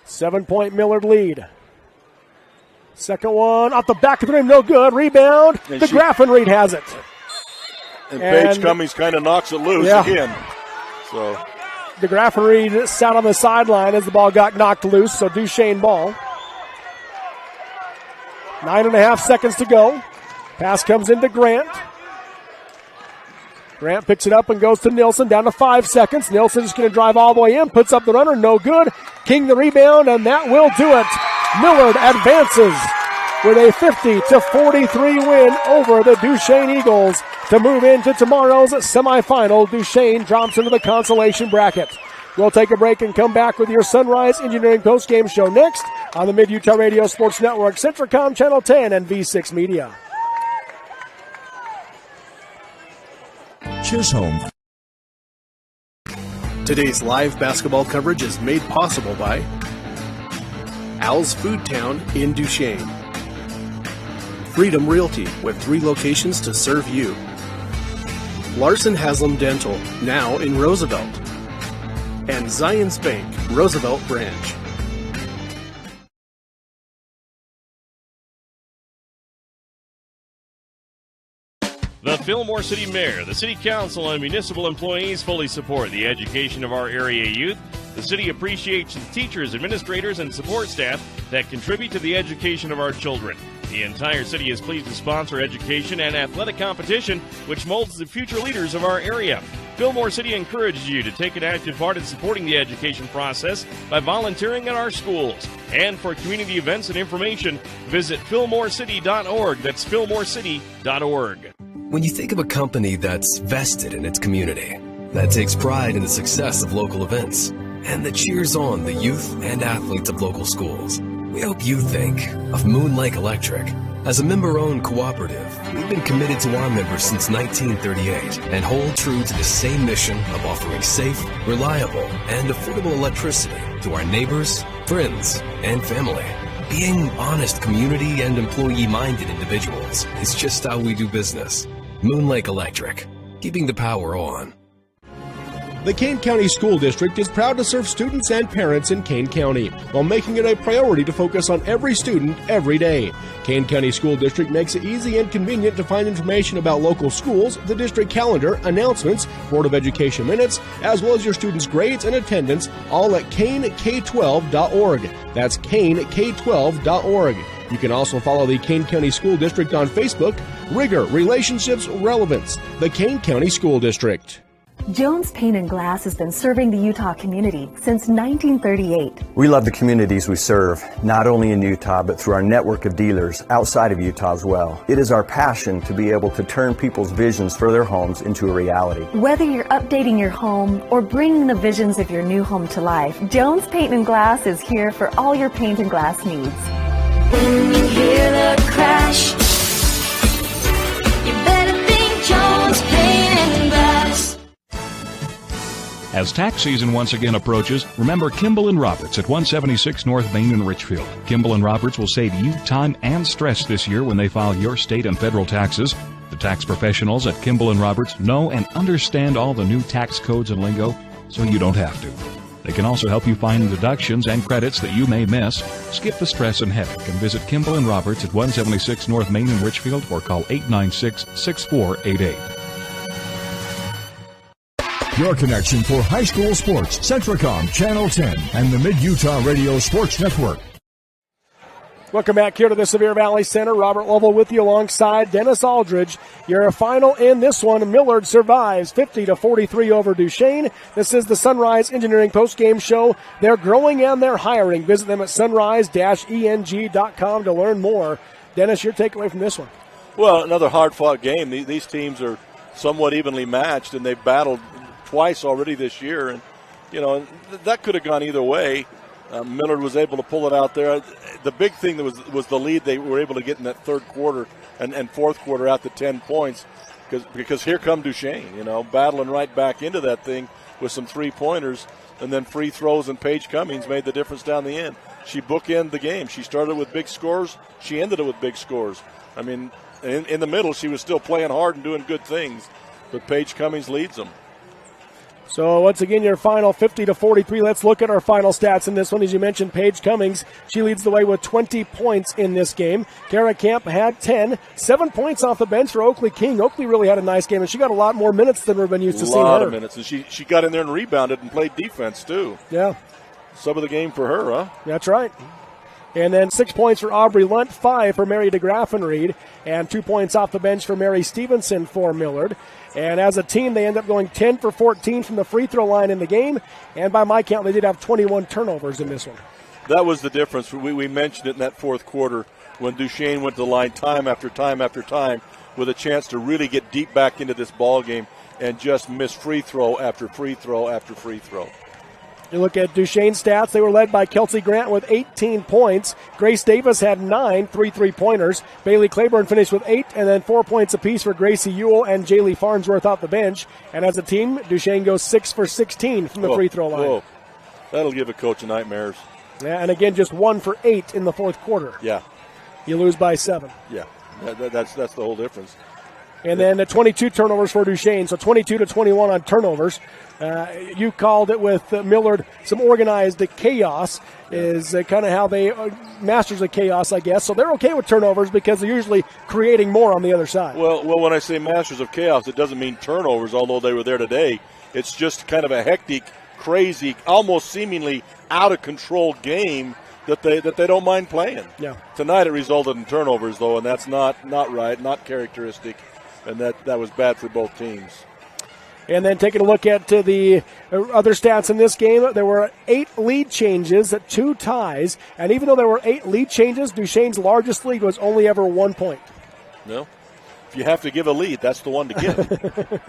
Seven-point Millard lead. Second one off the back of the rim, no good. Rebound. DeGraffenreid has it. And Paige Cummings kind of knocks it loose again. So the referee sat on the sideline as the ball got knocked loose, so Duchesne ball. 9.5 seconds to go. Pass comes into Grant. Grant picks it up and goes to Nilsson, down to 5 seconds. Nilsson is going to drive all the way in, puts up the runner, no good. King the rebound, and that will do it. Millard advances with a 50-43 win over the Duchesne Eagles to move into tomorrow's semifinal. Duchesne drops into the consolation bracket. We'll take a break and come back with your Sunrise Engineering postgame show next on the Mid-Utah Radio Sports Network, Centricom Channel 10, and V6 Media. Chisholm. Today's live basketball coverage is made possible by Al's Food Town in Duchesne, Freedom Realty with 3 locations to serve you, Larson Haslam Dental, now in Roosevelt, and Zions Bank, Roosevelt Branch. The Fillmore City Mayor, the City Council, and municipal employees fully support the education of our area youth. The city appreciates the teachers, administrators, and support staff that contribute to the education of our children. The entire city is pleased to sponsor education and athletic competition, which molds the future leaders of our area. Fillmore City encourages you to take an active part in supporting the education process by volunteering at our schools. And for community events and information, visit fillmorecity.org. That's fillmorecity.org. When you think of a company that's vested in its community, that takes pride in the success of local events, and that cheers on the youth and athletes of local schools, we hope you think of Moon Lake Electric. As a member-owned cooperative, we've been committed to our members since 1938 and hold true to the same mission of offering safe, reliable, and affordable electricity to our neighbors, friends, and family. Being honest community and employee-minded individuals is just how we do business. Moon Lake Electric, keeping the power on. The Kane County School District is proud to serve students and parents in Kane County while making it a priority to focus on every student every day. Kane County School District makes it easy and convenient to find information about local schools, the district calendar, announcements, Board of Education minutes, as well as your students' grades and attendance, all at kanek12.org. That's kanek12.org. You can also follow the Kane County School District on Facebook. Rigor, Relationships, Relevance. The Kane County School District. Jones Paint and Glass has been serving the Utah community since 1938. We love the communities we serve, not only in Utah, but through our network of dealers outside of Utah as well. It is our passion to be able to turn people's visions for their homes into a reality. Whether you're updating your home or bringing the visions of your new home to life, Jones Paint and Glass is here for all your paint and glass needs. When you hear the crash, you better think Jones Paint and Glass. As tax season once again approaches, remember Kimball & Roberts at 176 North Main in Richfield. Kimball & Roberts will save you time and stress this year when they file your state and federal taxes. The tax professionals at Kimball & Roberts know and understand all the new tax codes and lingo, so you don't have to. They can also help you find deductions and credits that you may miss. Skip the stress and headache and visit Kimball & Roberts at 176 North Main in Richfield or call 896-6488. Your connection for high school sports, Centricom Channel 10 and the Mid-Utah Radio Sports Network. Welcome back here to the Sevier Valley Center. Robert Lovell with you alongside Dennis Aldridge. Your final in this one. Millard survives 50-43 over Duchesne. This is the Sunrise Engineering postgame show. They're growing and they're hiring. Visit them at sunrise-eng.com to learn more. Dennis, your takeaway from this one? Well, another hard-fought game. These teams are somewhat evenly matched, and they've battled twice already this year, and that could have gone either way. Millard was able to pull it out there. The big thing that was the lead they were able to get in that third quarter and fourth quarter out to 10 points, because here come Duchesne, battling right back into that thing with some three-pointers, and then free throws, and Paige Cummings made the difference down the end. She bookended the game. She started with big scores. She ended it with big scores. I mean, in the middle, she was still playing hard and doing good things, but Paige Cummings leads them. So once again, your final 50-43. Let's look at our final stats in this one. As you mentioned, Paige Cummings, she leads the way with 20 points in this game. Kara Camp had 10, 7 points off the bench for Oakley King. Oakley really had a nice game, and she got a lot more minutes than we've been used to seeing her. A lot of minutes, and she got in there and rebounded and played defense too. Yeah. Sub of the game for her, huh? That's right. And then 6 points for Aubrey Lunt, 5 for Mary DeGraffenried, and 2 points off the bench for Mary Stevenson for Millard. And as a team, they end up going 10 for 14 from the free throw line in the game. And by my count, they did have 21 turnovers in this one. That was the difference. We mentioned it in that fourth quarter when Duchesne went to the line time after time after time with a chance to really get deep back into this ball game and just miss free throw after free throw after free throw. You look at Duchesne's stats. They were led by Kelsey Grant with 18 points. Grace Davis had 9 3-pointers. Bailey Claiborne finished with 8, and then 4 points apiece for Gracie Ewell and Jaylee Farnsworth off the bench. And as a team, Duchesne goes 6 for 16 from the free throw line. Whoa. That'll give a coach nightmares. Yeah, and again, just 1 for 8 in the fourth quarter. Yeah. You lose by 7. Yeah, that's the whole difference. And then 22 turnovers for Duchesne, so 22-21 on turnovers. You called it with Millard some organized chaos is kind of how they masters of chaos, I guess. So they're okay with turnovers because they're usually creating more on the other side. Well, when I say masters of chaos, it doesn't mean turnovers, although they were there today. It's just kind of a hectic, crazy, almost seemingly out of control game that they don't mind playing. Yeah. Tonight it resulted in turnovers, though, and that's not right, not characteristic, and that was bad for both teams. And then taking a look at the other stats in this game, there were 8 lead changes, 2 ties, and even though there were 8 lead changes, Duchesne's largest lead was only ever 1 point. No. If you have to give a lead, that's the one to give.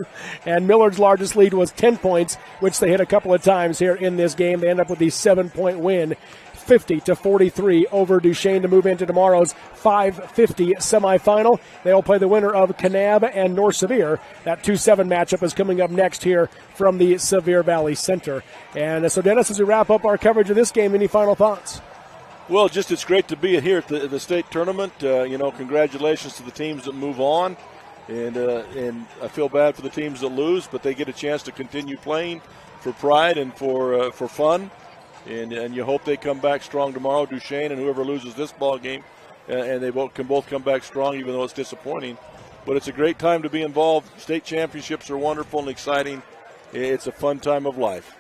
And Millard's largest lead was 10 points, which they hit a couple of times here in this game. They end up with the 7-point win, 50-43 over Duchesne to move into tomorrow's 5:50 semifinal. They'll play the winner of Kanab and North Sevier. That 2-7 matchup is coming up next here from the Sevier Valley Center. And so, Dennis, as we wrap up our coverage of this game, any final thoughts? Well, just it's great to be here at the state tournament. Congratulations to the teams that move on. And I feel bad for the teams that lose, but they get a chance to continue playing for pride and for fun. And you hope they come back strong tomorrow, Duchesne, and whoever loses this ball game, and they can both come back strong, even though it's disappointing. But it's a great time to be involved. State championships are wonderful and exciting. It's a fun time of life.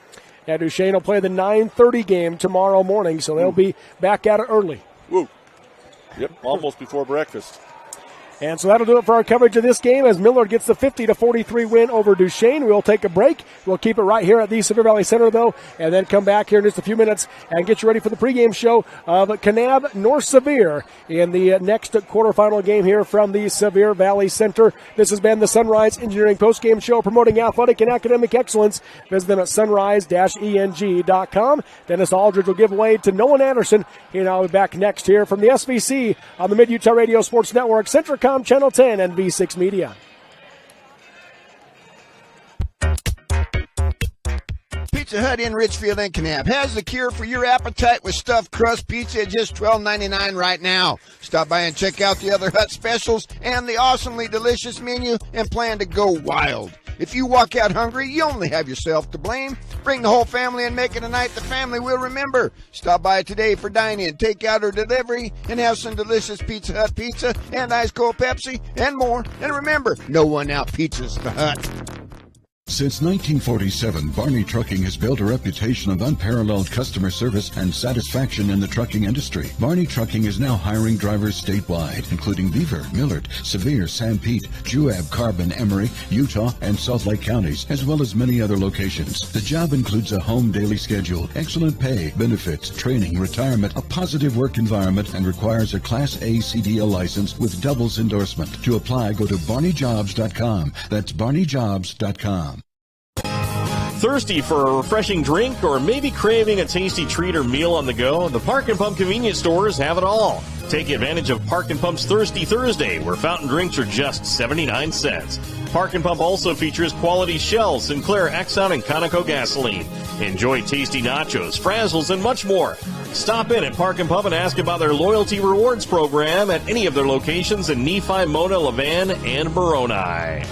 Yeah, Duchesne will play the 9:30 game tomorrow morning, so they'll be back at it early. Woo. Yep, almost before breakfast. And so that'll do it for our coverage of this game as Millard gets the 50-43 win over Duchesne. We'll take a break. We'll keep it right here at the Sevier Valley Center, though, and then come back here in just a few minutes and get you ready for the pregame show of Kanab North Sevier in the next quarterfinal game here from the Sevier Valley Center. This has been the Sunrise Engineering postgame show promoting athletic and academic excellence. Visit them at sunrise-eng.com. Dennis Aldridge will give way to Nolan Anderson. And I'll be back next here from the SVC on the Mid-Utah Radio Sports Network, Centricom Channel 10 and V6 Media. Pizza Hut in Richfield and Kanab has the cure for your appetite with stuffed crust pizza at just $12.99 right now. Stop by and check out the other Hut specials and the awesomely delicious menu and plan to go wild. If you walk out hungry, you only have yourself to blame. Bring the whole family and make it a night the family will remember. Stop by today for dine-in, takeout, or delivery and have some delicious Pizza Hut pizza and ice cold Pepsi and more. And remember, no one out-pizzas the Hut. Since 1947, Barney Trucking has built a reputation of unparalleled customer service and satisfaction in the trucking industry. Barney Trucking is now hiring drivers statewide, including Beaver, Millard, Sevier, San Pete, Juab, Carbon, Emery, Utah, and Salt Lake counties, as well as many other locations. The job includes a home daily schedule, excellent pay, benefits, training, retirement, a positive work environment, and requires a Class A CDL license with doubles endorsement. To apply, go to barneyjobs.com. That's barneyjobs.com. Thirsty for a refreshing drink or maybe craving a tasty treat or meal on the go? The Park and Pump convenience stores have it all. Take advantage of Park and Pump's Thirsty Thursday, where fountain drinks are just 79 cents. Park and Pump also features quality Shell, Sinclair, Exxon, and Conoco gasoline. Enjoy tasty nachos, frazzles, and much more. Stop in at Park and Pump and ask about their loyalty rewards program at any of their locations in Nephi, Mona, Levan, and Moroni.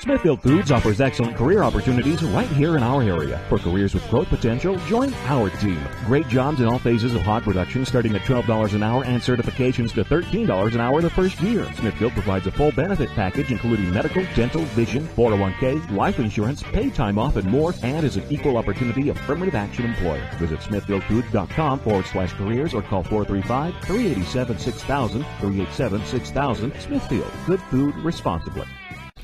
Smithfield Foods offers excellent career opportunities right here in our area. For careers with growth potential, join our team. Great jobs in all phases of hog production starting at $12 an hour and certifications to $13 an hour the first year. Smithfield provides a full benefit package including medical, dental, vision, 401k, life insurance, paid time off, and more, and is an equal opportunity affirmative action employer. Visit smithfieldfoods.com/careers or call 435-387-6000, 387-6000. Smithfield, good food responsibly.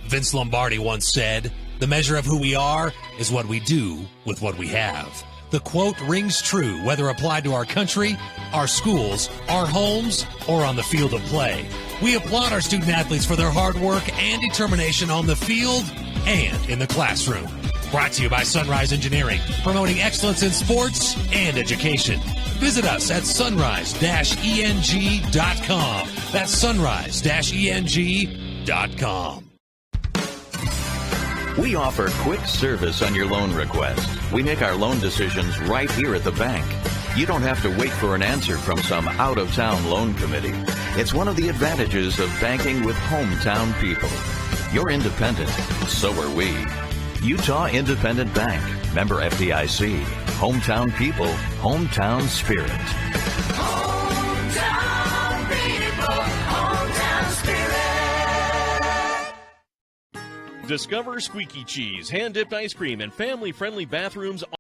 Vince Lombardi once said, "The measure of who we are is what we do with what we have." The quote rings true whether applied to our country, our schools, our homes, or on the field of play. We applaud our student athletes for their hard work and determination on the field and in the classroom. Brought to you by Sunrise Engineering, promoting excellence in sports and education. Visit us at sunrise-eng.com. That's sunrise-eng.com. We offer quick service on your loan request. We make our loan decisions right here at the bank. You don't have to wait for an answer from some out-of-town loan committee. It's one of the advantages of banking with hometown people. You're independent, so are we. Utah Independent Bank, member FDIC. Hometown people, hometown spirit. Hometown people, hometown spirit. Discover Squeaky Cheese, hand-dipped ice cream, and family-friendly bathrooms